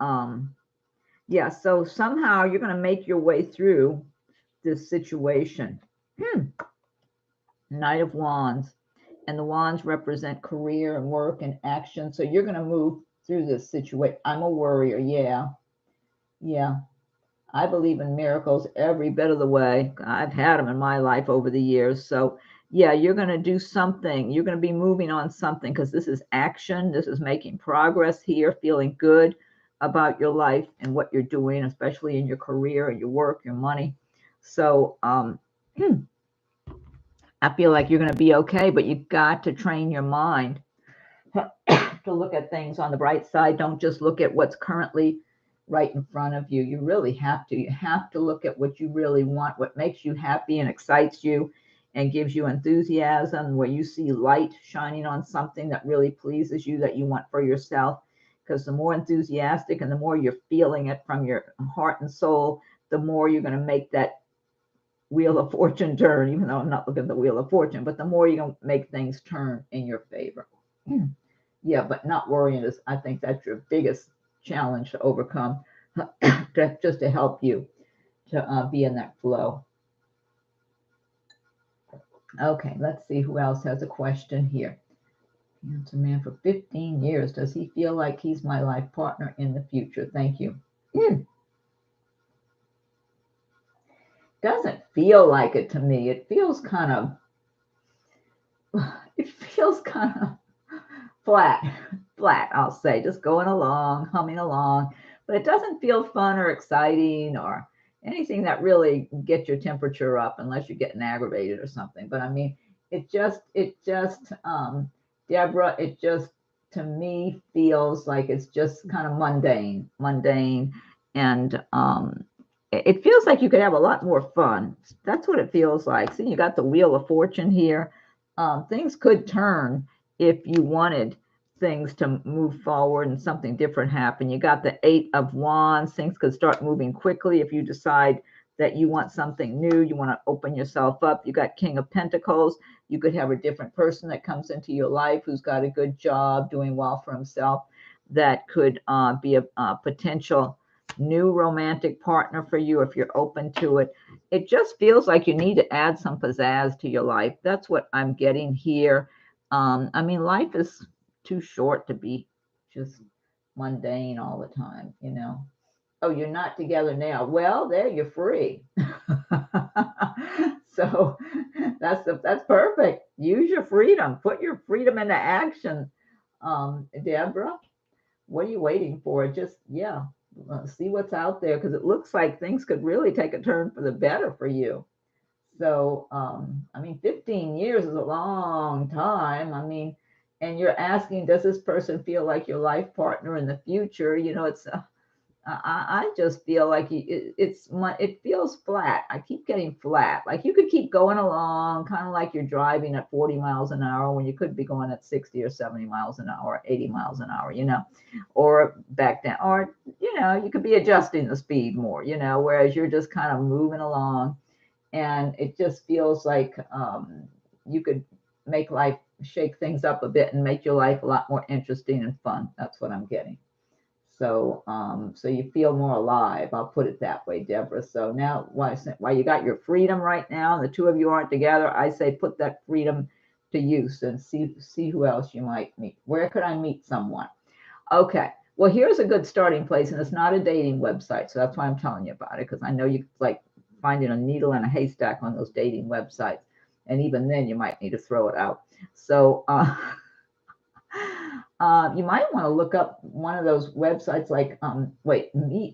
yeah, so somehow you're going to make your way through this situation. Knight of Wands, and the wands represent career and work and action. So you're going to move through this situation. I'm a worrier. Yeah. I believe in miracles every bit of the way. I've had them in my life over the years. So yeah, you're going to do something. You're going to be moving on something because this is action. This is making progress here, feeling good about your life and what you're doing, especially in your career, your work, your money. So I feel like you're going to be okay, but you've got to train your mind to look at things on the bright side. Don't just look at what's currently right in front of you. You really have to. You have to look at what you really want, what makes you happy and excites you and gives you enthusiasm, where you see light shining on something that really pleases you, that you want for yourself. Because the more enthusiastic and the more you're feeling it from your heart and soul, the more you're going to make that Wheel of Fortune turn, even though I'm not looking at the Wheel of Fortune, but the more you're going to make things turn in your favor. Yeah, but not worrying is, I think that's your biggest challenge to overcome, just to help you to be in that flow. Okay, let's see who else has a question here. It's a man for 15 years. Does he feel like he's my life partner in the future? Thank you. Doesn't feel like it to me. It feels kind of flat, I'll say, just going along, humming along, but it doesn't feel fun or exciting or anything that really gets your temperature up, unless you're getting aggravated or something. But I mean, Deborah, it just, to me, feels like it's just kind of mundane, and it feels like you could have a lot more fun. That's what it feels like. See, you got the Wheel of Fortune here. Things could turn if you wanted things to move forward and something different happen. You got the 8 of Wands. Things could start moving quickly if you decide that you want something new. You want to open yourself up. You got King of Pentacles. You could have a different person that comes into your life who's got a good job, doing well for himself. That could be a potential new romantic partner for you if you're open to it. It just feels like you need to add some pizzazz to your life. That's what I'm getting here. I mean, life is too short to be just mundane all the time, you know. Oh, you're not together now. Well, there, you're free. So that's perfect. Use your freedom. Put your freedom into action. Deborah, what are you waiting for? Just, see what's out there, because it looks like things could really take a turn for the better for you. So, I mean, 15 years is a long time. I mean, and you're asking, does this person feel like your life partner in the future? You know, it's, I just feel like it feels flat. I keep getting flat. Like you could keep going along, kind of like you're driving at 40 miles an hour when you could be going at 60 or 70 miles an hour, 80 miles an hour, you know, or back down, or, you know, you could be adjusting the speed more, you know, whereas you're just kind of moving along. And it just feels like you could make life, shake things up a bit and make your life a lot more interesting and fun. That's what I'm getting. So, so you feel more alive. I'll put it that way, Deborah. So now, while you got your freedom right now, and the two of you aren't together, I say put that freedom to use and see who else you might meet. Where could I meet someone? Okay, Well, here's a good starting place, and it's not a dating website, so that's why I'm telling you about it, because I know you like finding a needle in a haystack on those dating websites, and even then you might need to throw it out. So you might want to look up one of those websites like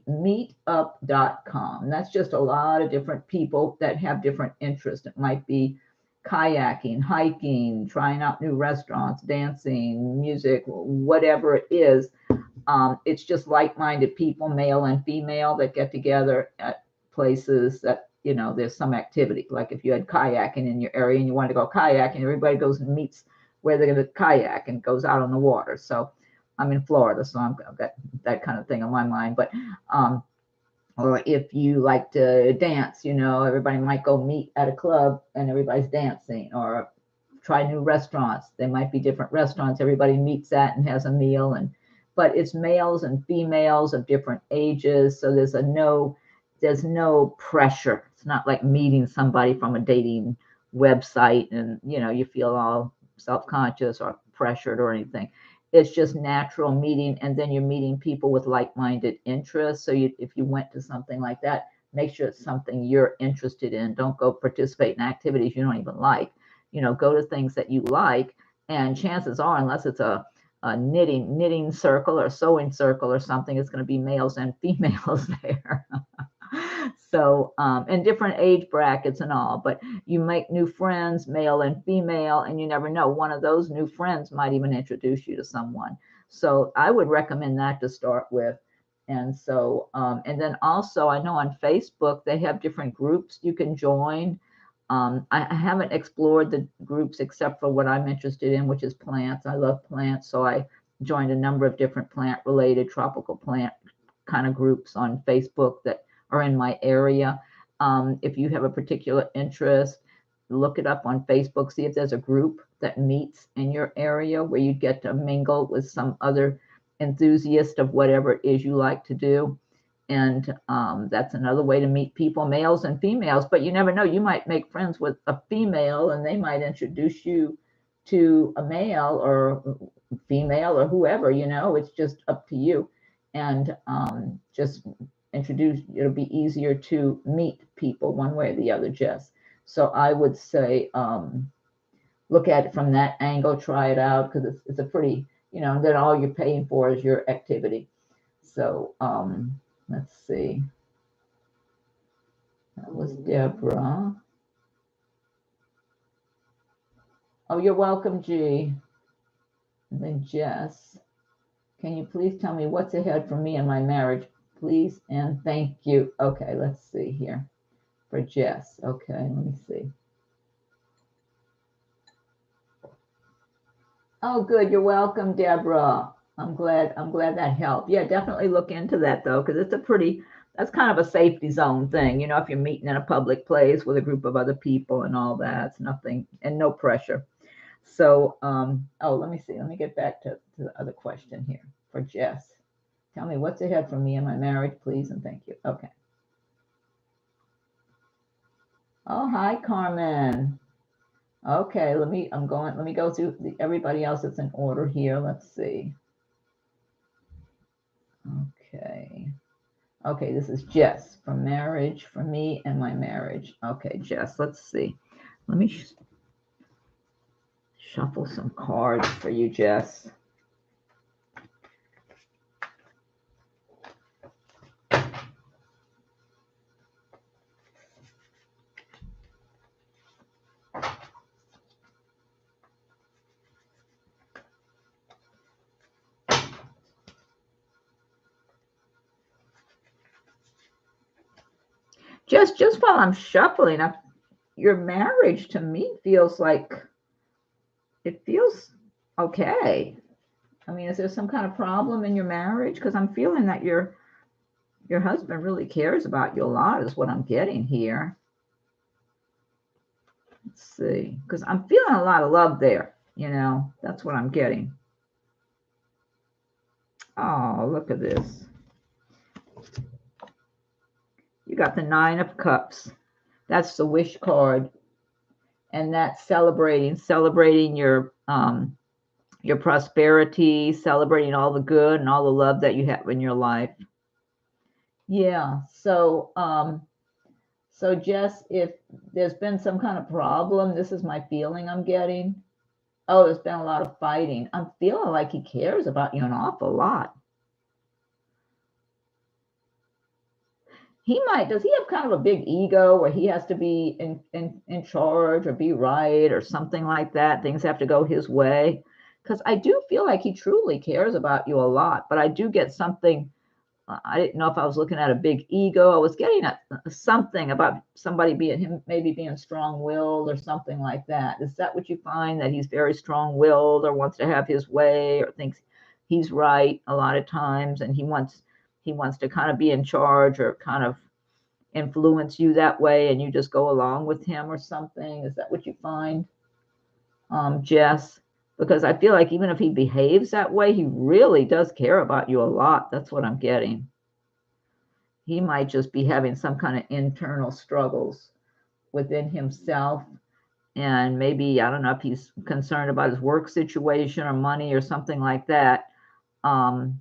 meetup.com. That's just a lot of different people that have different interests. It might be kayaking, hiking, trying out new restaurants, dancing, music, whatever it is. It's just like-minded people, male and female, that get together at places that, you know, there's some activity. Like if you had kayaking in your area and you wanted to go kayaking, everybody goes and meets where they're going to kayak and goes out on the water. So I'm in Florida, so I've got that kind of thing on my mind. But or if you like to dance, you know, everybody might go meet at a club and everybody's dancing, or try new restaurants. There might be different restaurants everybody meets at and has a meal. And but it's males and females of different ages, so there's no pressure. It's not like meeting somebody from a dating website and, you know, you feel all self-conscious or pressured or anything. It's just natural meeting, and then you're meeting people with like-minded interests. So if you went to something like that, make sure it's something you're interested in. Don't go participate in activities you don't even like. You know, go to things that you like, and chances are, unless it's a knitting circle or sewing circle or something, it's going to be males and females there. So, and different age brackets and all, but you make new friends, male and female, and you never know. One of those new friends might even introduce you to someone. So I would recommend that to start with. And so, and then also, I know on Facebook, they have different groups you can join. I haven't explored the groups except for what I'm interested in, which is plants. I love plants. So I joined a number of different plant-related, tropical plant kind of groups on Facebook that are in my area. If you have a particular interest, look it up on Facebook, see if there's a group that meets in your area where you get to mingle with some other enthusiast of whatever it is you like to do. And that's another way to meet people, males and females. But you never know, you might make friends with a female and they might introduce you to a male or female or whoever, you know, it's just up to you. And just introduce, it'll be easier to meet people one way or the other, Jess. So I would say look at it from that angle, try it out, because it's a pretty, you know, then all you're paying for is your activity. So let's see. That was Deborah. Oh, you're welcome, G. And then Jess. Can you please tell me what's ahead for me in my marriage, please? And thank you. Okay, let's see here. For Jess. Okay, let me see. Oh, good. You're welcome, Deborah. I'm glad that helped. Yeah, definitely look into that though, because it's a pretty, that's kind of a safety zone thing. You know, if you're meeting in a public place with a group of other people and all that, it's nothing and no pressure. So, oh, let me see. Let me get back to the other question here for Jess. Tell me what's ahead for me in my marriage, please, and thank you. Okay. Oh, hi, Carmen. Okay, let me go through everybody else that's in order here. Let's see. Okay. Okay, this is Jess for marriage, for me and my marriage. Okay, Jess, let's see. Let me shuffle some cards for you, Jess. Just while I'm shuffling, your marriage to me feels like it feels okay. I mean, is there some kind of problem in your marriage? Because I'm feeling that your husband really cares about you a lot, is what I'm getting here. Let's see, because I'm feeling a lot of love there. You know, that's what I'm getting. Oh, look at this. You got the 9 of Cups. That's the wish card. And that's celebrating your your prosperity, celebrating all the good and all the love that you have in your life. Yeah. So Jess, if there's been some kind of problem, this is my feeling I'm getting. Oh, there's been a lot of fighting. I'm feeling like he cares about you an awful lot. Does he have kind of a big ego where he has to be in charge or be right or something like that? Things have to go his way. Because I do feel like he truly cares about you a lot, but I do get something. I didn't know if I was looking at a big ego. I was getting at something about somebody being him, maybe being strong-willed or something like that. Is that what you find, that he's very strong-willed or wants to have his way or thinks he's right a lot of times, and he wants to kind of be in charge or kind of influence you that way, and you just go along with him or something? Is that what you find, Jess? Because I feel like even if he behaves that way, he really does care about you a lot. That's what I'm getting. He might just be having some kind of internal struggles within himself. And maybe, I don't know if he's concerned about his work situation or money or something like that. And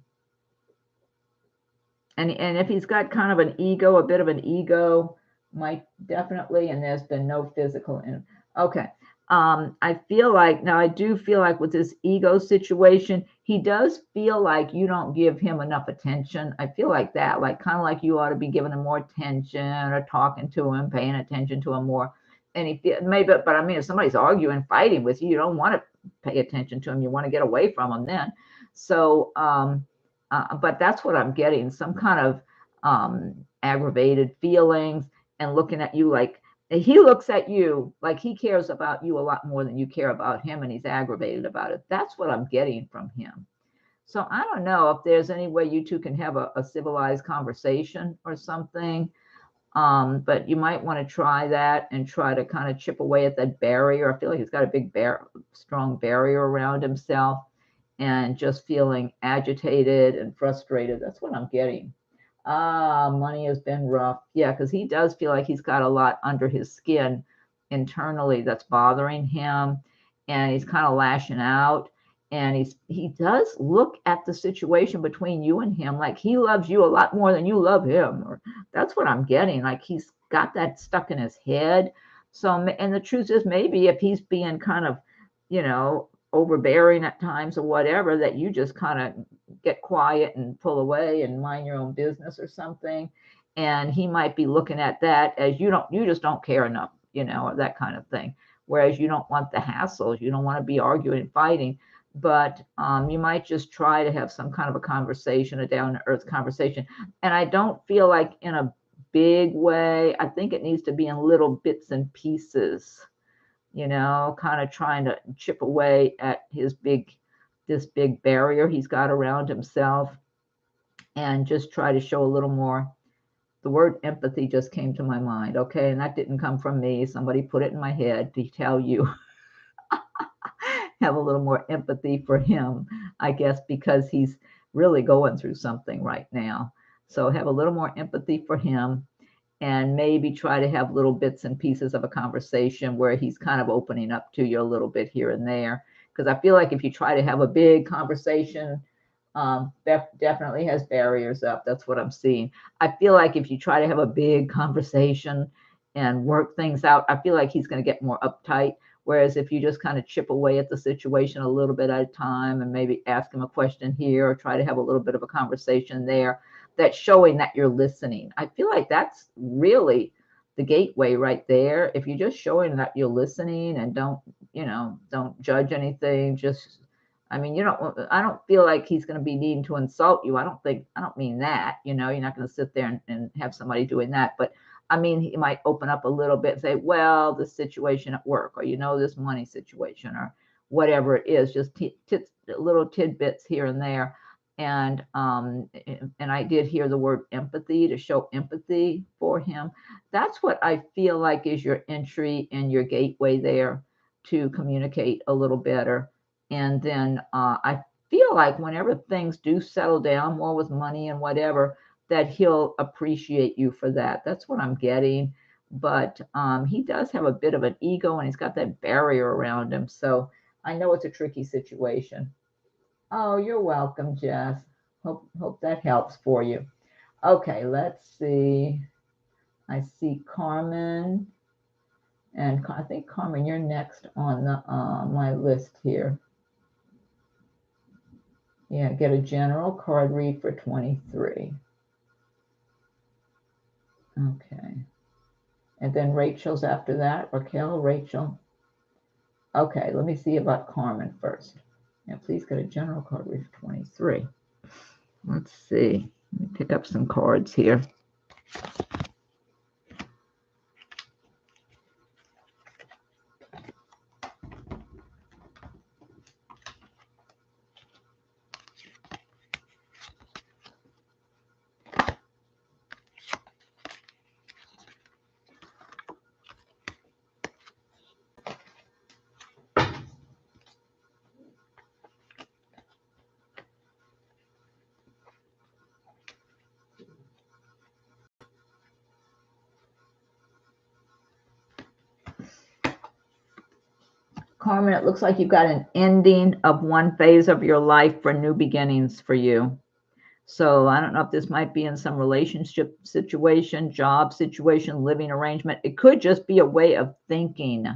if he's got kind of an ego, a bit of an ego, might definitely, and there's been no physical. Okay. I feel like, now I do feel like with this ego situation, he does feel like you don't give him enough attention. I feel like that, like kind of like you ought to be giving him more attention or talking to him, paying attention to him more. And maybe, but I mean, if somebody's arguing, fighting with you, you don't want to pay attention to him. You want to get away from him then. So, but that's what I'm getting, some kind of aggravated feelings, and looking at you like, he looks at you like he cares about you a lot more than you care about him, and he's aggravated about it. That's what I'm getting from him. So I don't know if there's any way you two can have a civilized conversation or something. But you might want to try that and try to kind of chip away at that barrier. I feel like he's got a big strong barrier around himself, and just feeling agitated and frustrated. That's what I'm getting. Money has been rough. Yeah, because he does feel like he's got a lot under his skin internally that's bothering him, and he's kind of lashing out. And he does look at the situation between you and him like he loves you a lot more than you love him. Or that's what I'm getting. Like he's got that stuck in his head. So, and the truth is, maybe if he's being kind of, overbearing at times or whatever, that you just kind of get quiet and pull away and mind your own business or something. And he might be looking at that as you just don't care enough, or that kind of thing. Whereas you don't want the hassles, you don't want to be arguing and fighting, but you might just try to have some kind of a conversation, a down to earth conversation. And I don't feel like in a big way. I think it needs to be in little bits and pieces, kind of trying to chip away at this big barrier he's got around himself, and just try to show a little more. The word empathy just came to my mind. Okay. And that didn't come from me. Somebody put it in my head to tell you have a little more empathy for him, I guess, because he's really going through something right now. So have a little more empathy for him, and maybe try to have little bits and pieces of a conversation where he's kind of opening up to you a little bit here and there. Because I feel like if you try to have a big conversation, that definitely has barriers up. That's what I'm seeing. I feel like if you try to have a big conversation and work things out, I feel like he's going to get more uptight. Whereas if you just kind of chip away at the situation a little bit at a time, and maybe ask him a question here or try to have a little bit of a conversation there, that's showing that you're listening. I feel like that's really the gateway right there. If you're just showing that you're listening and don't judge anything, I don't feel like he's going to be needing to insult you. I don't mean that, you're not going to sit there and have somebody doing that. But I mean, he might open up a little bit and say, well, the situation at work, or, this money situation, or whatever it is, just little tidbits here and there. And I did hear the word empathy, to show empathy for him. That's what I feel like is your entry and your gateway there to communicate a little better. And then I feel like whenever things do settle down more with money and whatever, that he'll appreciate you for that. That's what I'm getting. But he does have a bit of an ego, and he's got that barrier around him. So I know it's a tricky situation. Oh, you're welcome, Jess. Hope that helps for you. Okay, let's see. I see Carmen, and I think Carmen, you're next on the my list here. Yeah, get a general card read for 23. Okay. And then Rachel's after that. Raquel, Rachel. Okay, let me see about Carmen first. Yeah, please get a general card read for 23. Let's see. Let me pick up some cards here. Carmen, it looks like you've got an ending of one phase of your life for new beginnings for you. So I don't know if this might be in some relationship situation, job situation, living arrangement. It could just be a way of thinking.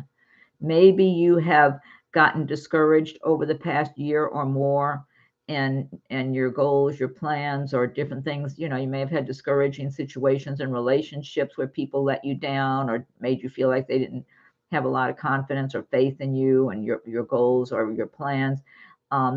Maybe you have gotten discouraged over the past year or more, and your goals, your plans, or different things. You know, you may have had discouraging situations in relationships where people let you down or made you feel like they didn't have a lot of confidence or faith in you and your goals or your plans.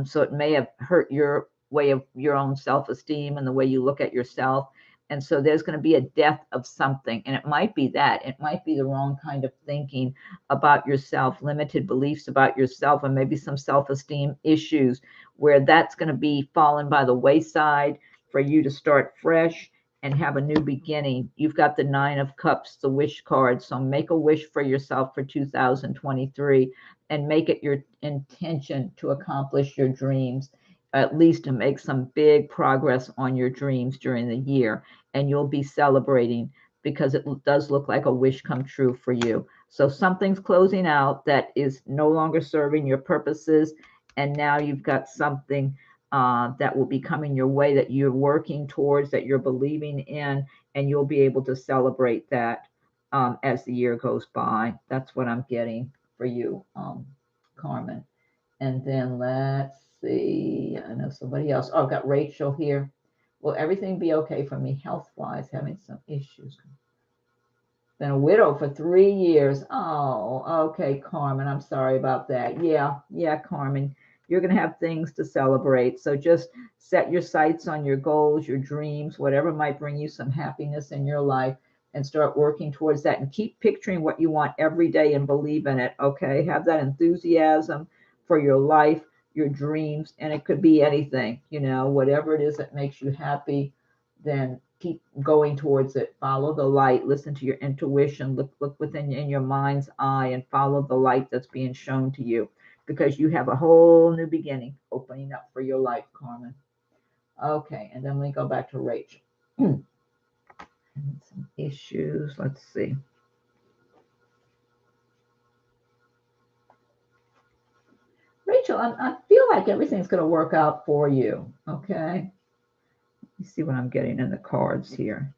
So it may have hurt your way of your own self-esteem and the way you look at yourself. And so there's going to be a death of something. And it might be that. It might be the wrong kind of thinking about yourself, limited beliefs about yourself, and maybe some self-esteem issues where that's going to be fallen by the wayside for you to start fresh and have a new beginning. You've got the 9 of Cups, the wish card. So make a wish for yourself for 2023 and make it your intention to accomplish your dreams, at least to make some big progress on your dreams during the year. And you'll be celebrating because it does look like a wish come true for you. So something's closing out that is no longer serving your purposes. And now you've got something that will be coming your way that you're working towards, that you're believing in, and you'll be able to celebrate that as the year goes by. That's what I'm getting for you, Carmen. And then let's see. I know somebody else. Oh, I've got Rachel here. Will everything be okay for me health-wise? Having some issues. Been a widow for 3 years. Oh, okay, Carmen. I'm sorry about that. Yeah, Carmen. You're going to have things to celebrate. So just set your sights on your goals, your dreams, whatever might bring you some happiness in your life, and start working towards that. And keep picturing what you want every day and believe in it. Okay. Have that enthusiasm for your life, your dreams, and it could be anything, whatever it is that makes you happy, then keep going towards it. Follow the light, listen to your intuition, look within in your mind's eye and follow the light that's being shown to you, because you have a whole new beginning opening up for your life, Carmen. Okay, and then we go back to Rachel. Some issues, let's see. Rachel, I feel like everything's going to work out for you, okay? Let me see what I'm getting in the cards here.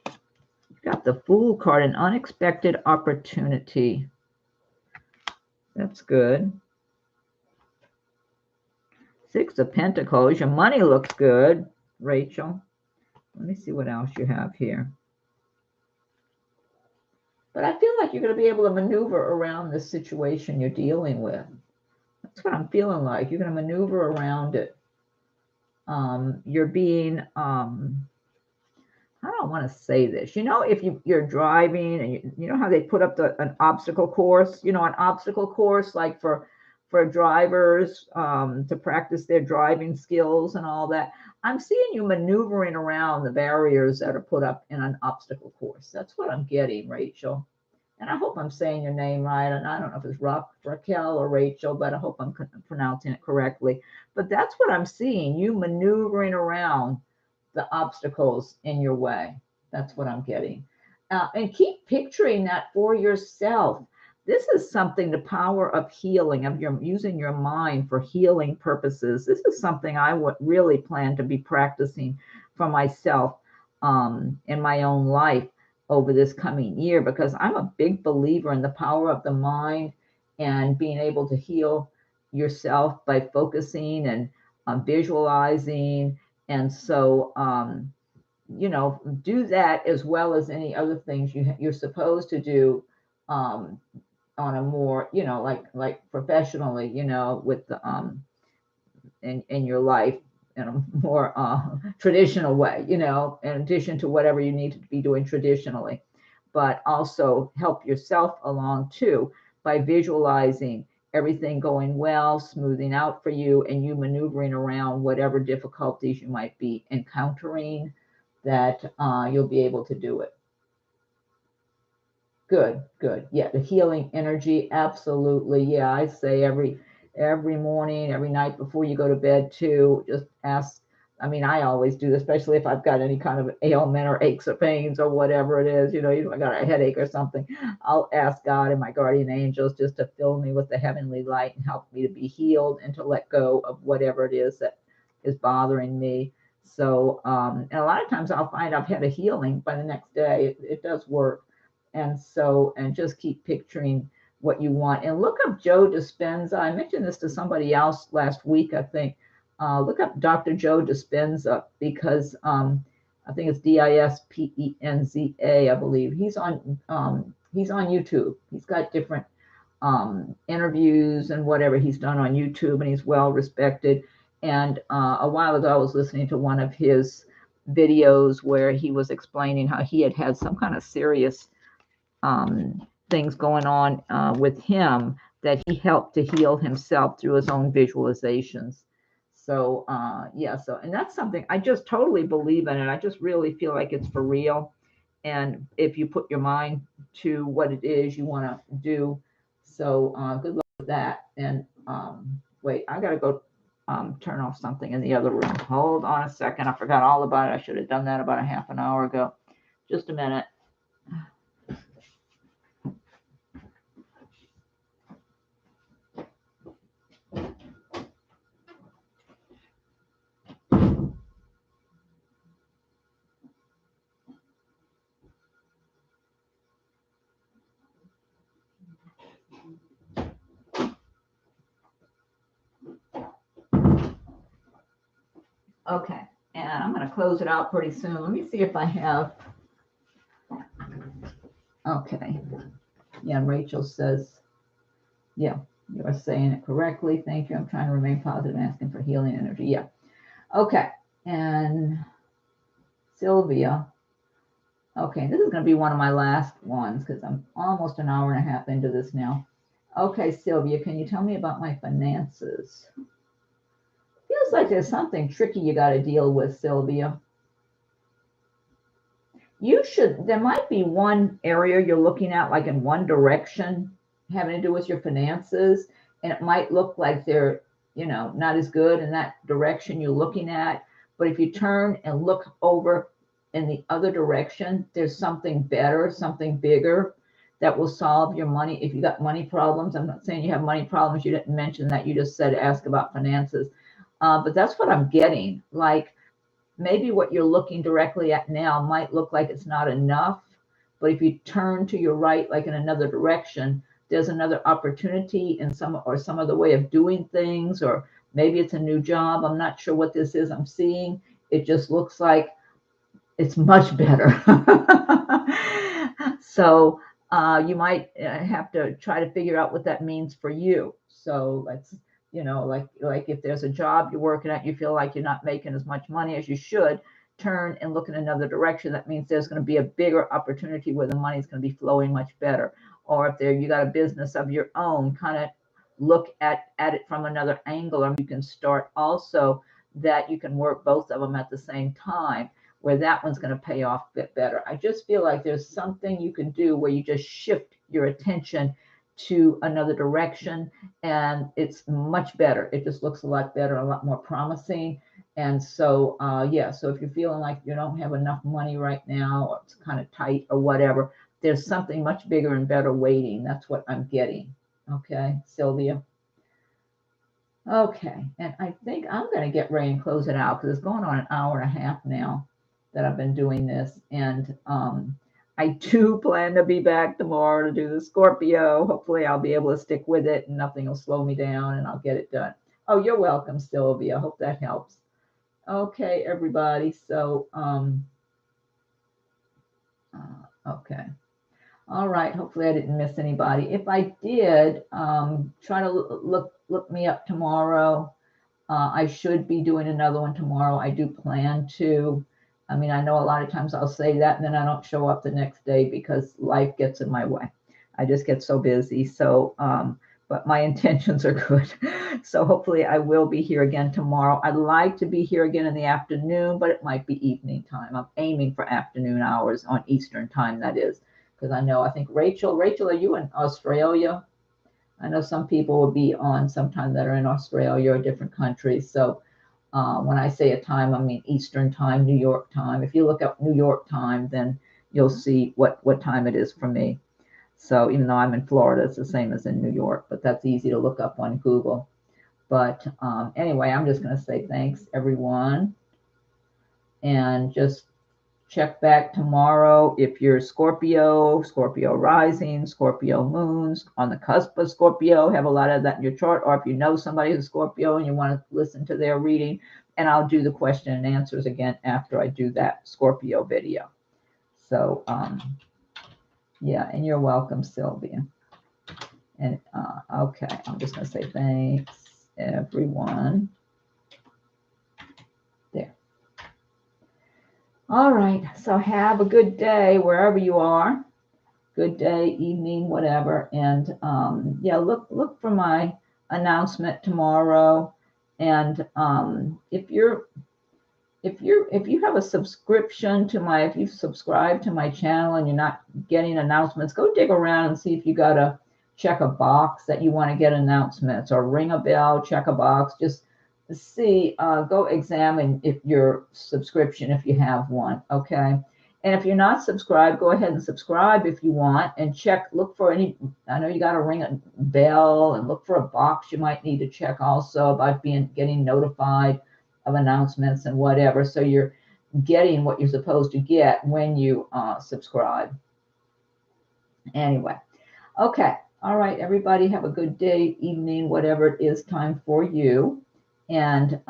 You've got the Fool card, an unexpected opportunity. That's good. 6 of Pentacles. Your money looks good, Rachel. Let me see what else you have here. But I feel like you're going to be able to maneuver around this situation you're dealing with. That's what I'm feeling like. You're going to maneuver around it. You're being, I don't want to say this. If you're driving and you know how they put up an obstacle course, an obstacle course like for drivers to practice their driving skills and all that. I'm seeing you maneuvering around the barriers that are put up in an obstacle course. That's what I'm getting, Rachel. And I hope I'm saying your name right. And I don't know if it's Raquel or Rachel, but I hope I'm pronouncing it correctly. But that's what I'm seeing, you maneuvering around the obstacles in your way. That's what I'm getting. And keep picturing that for yourself. this is something, the power of healing, of your using your mind for healing purposes. This is something I would really plan to be practicing for myself in my own life over this coming year, because I'm a big believer in the power of the mind and being able to heal yourself by focusing and visualizing. And so, do that as well as any other things you're supposed to do on a more, like professionally, with the in your life in a more traditional way, in addition to whatever you need to be doing traditionally, but also help yourself along too by visualizing everything going well, smoothing out for you, and you maneuvering around whatever difficulties you might be encountering, that you'll be able to do it. Good, good. Yeah, the healing energy, absolutely. Yeah, I say every morning, every night before you go to bed too, just ask. I mean, I always do, especially if I've got any kind of ailment or aches or pains or whatever it is, I got a headache or something. I'll ask God and my guardian angels just to fill me with the heavenly light and help me to be healed and to let go of whatever it is that is bothering me. So, and a lot of times I'll find I've had a healing by the next day. It does work. And so, and just keep picturing what you want. And look up Joe Dispenza. I mentioned this to somebody else last week, I think. Look up Dr. Joe Dispenza, because I think it's Dispenza, I believe. He's on YouTube. He's got different interviews and whatever he's done on YouTube, and he's well respected. And a while ago, I was listening to one of his videos where he was explaining how he had some kind of serious things going on with him, that he helped to heal himself through his own visualizations. So yeah, so, and that's something I just totally believe in, and I just really feel like it's for real. And if you put your mind to what it is you want to do, so good luck with that. And wait, I gotta go turn off something in the other room. Hold on a second, I forgot all about it. I should have done that about a half an hour ago. Just a minute. Okay, and I'm going to close it out pretty soon. Let me see if I have. Okay. Yeah, Rachel says, yeah, you are saying it correctly. Thank you. I'm trying to remain positive and asking for healing energy. Yeah. Okay. And Sylvia. Okay, this is going to be one of my last ones because I'm almost an hour and a half into this now. Okay, Sylvia, can you tell me about my finances? Feels like there's something tricky you got to deal with, Sylvia. There might be one area you're looking at, like in one direction, having to do with your finances, and it might look like they're, not as good in that direction you're looking at. But if you turn and look over in the other direction, there's something better, something bigger that will solve your money. If you got money problems, I'm not saying you have money problems. You didn't mention that. You just said ask about finances. But that's what I'm getting. Like, maybe what you're looking directly at now might look like it's not enough, but if you turn to your right, like in another direction, there's another opportunity in some other way of doing things, or maybe it's a new job. I'm not sure what this is I'm seeing. It just looks like it's much better. So you might have to try to figure out what that means for you. So let's, like if there's a job you're working at, you feel like you're not making as much money as you should, turn and look in another direction. That means there's going to be a bigger opportunity where the money's going to be flowing much better. Or if you got a business of your own, kind of look at it from another angle, and you can start also that you can work both of them at the same time, where that one's going to pay off a bit better. I just feel like there's something you can do where you just shift your attention to another direction, and it's much better. It just looks a lot better, a lot more promising. And so, yeah, so if you're feeling like you don't have enough money right now, or it's kind of tight or whatever, there's something much bigger and better waiting. That's what I'm getting. Okay, Sylvia. Okay, and I think I'm going to get ready and close it out because it's going on an hour and a half now that I've been doing this. And I do plan to be back tomorrow to do the Scorpio. Hopefully I'll be able to stick with it and nothing will slow me down and I'll get it done. Oh, you're welcome, Sylvia. Hope that helps. Okay, everybody. So, okay. All right. Hopefully I didn't miss anybody. If I did, try to look me up tomorrow. I should be doing another one tomorrow. I do plan to. I mean, I know a lot of times I'll say that and then I don't show up the next day because life gets in my way. I just get so busy. So, but my intentions are good. So hopefully I will be here again tomorrow. I'd like to be here again in the afternoon, but it might be evening time. I'm aiming for afternoon hours on Eastern time, that is. Because I think Rachel, are you in Australia? I know some people will be on sometime that are in Australia or different countries. So when I say a time, I mean Eastern time, New York time. If you look up New York time, then you'll see what time it is for me. So even though I'm in Florida, it's the same as in New York, but that's easy to look up on Google. But anyway, I'm just going to say thanks, everyone. And just check back tomorrow if you're Scorpio, Scorpio rising, Scorpio moons, on the cusp of Scorpio, have a lot of that in your chart, or if you know somebody who's Scorpio and you want to listen to their reading, and I'll do the question and answers again after I do that Scorpio video. So, yeah, and you're welcome, Sylvia. And okay, I'm just going to say thanks, everyone. There. All right, so have a good day wherever you are. Good day, evening, whatever. And yeah, look for my announcement tomorrow. And if you have a subscription to if you've subscribed to my channel and you're not getting announcements, go dig around and see if you got to check a box that you want to get announcements, or ring a bell, check a box, just see, go examine if your subscription, if you have one. Okay. And if you're not subscribed, go ahead and subscribe if you want, and check, look for any, I know you got to ring a bell and look for a box you might need to check also about getting notified of announcements and whatever. So you're getting what you're supposed to get when you subscribe. Anyway. Okay. All right, everybody, have a good day, evening, whatever it is time for you. And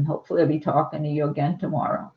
hopefully I'll be talking to you again tomorrow.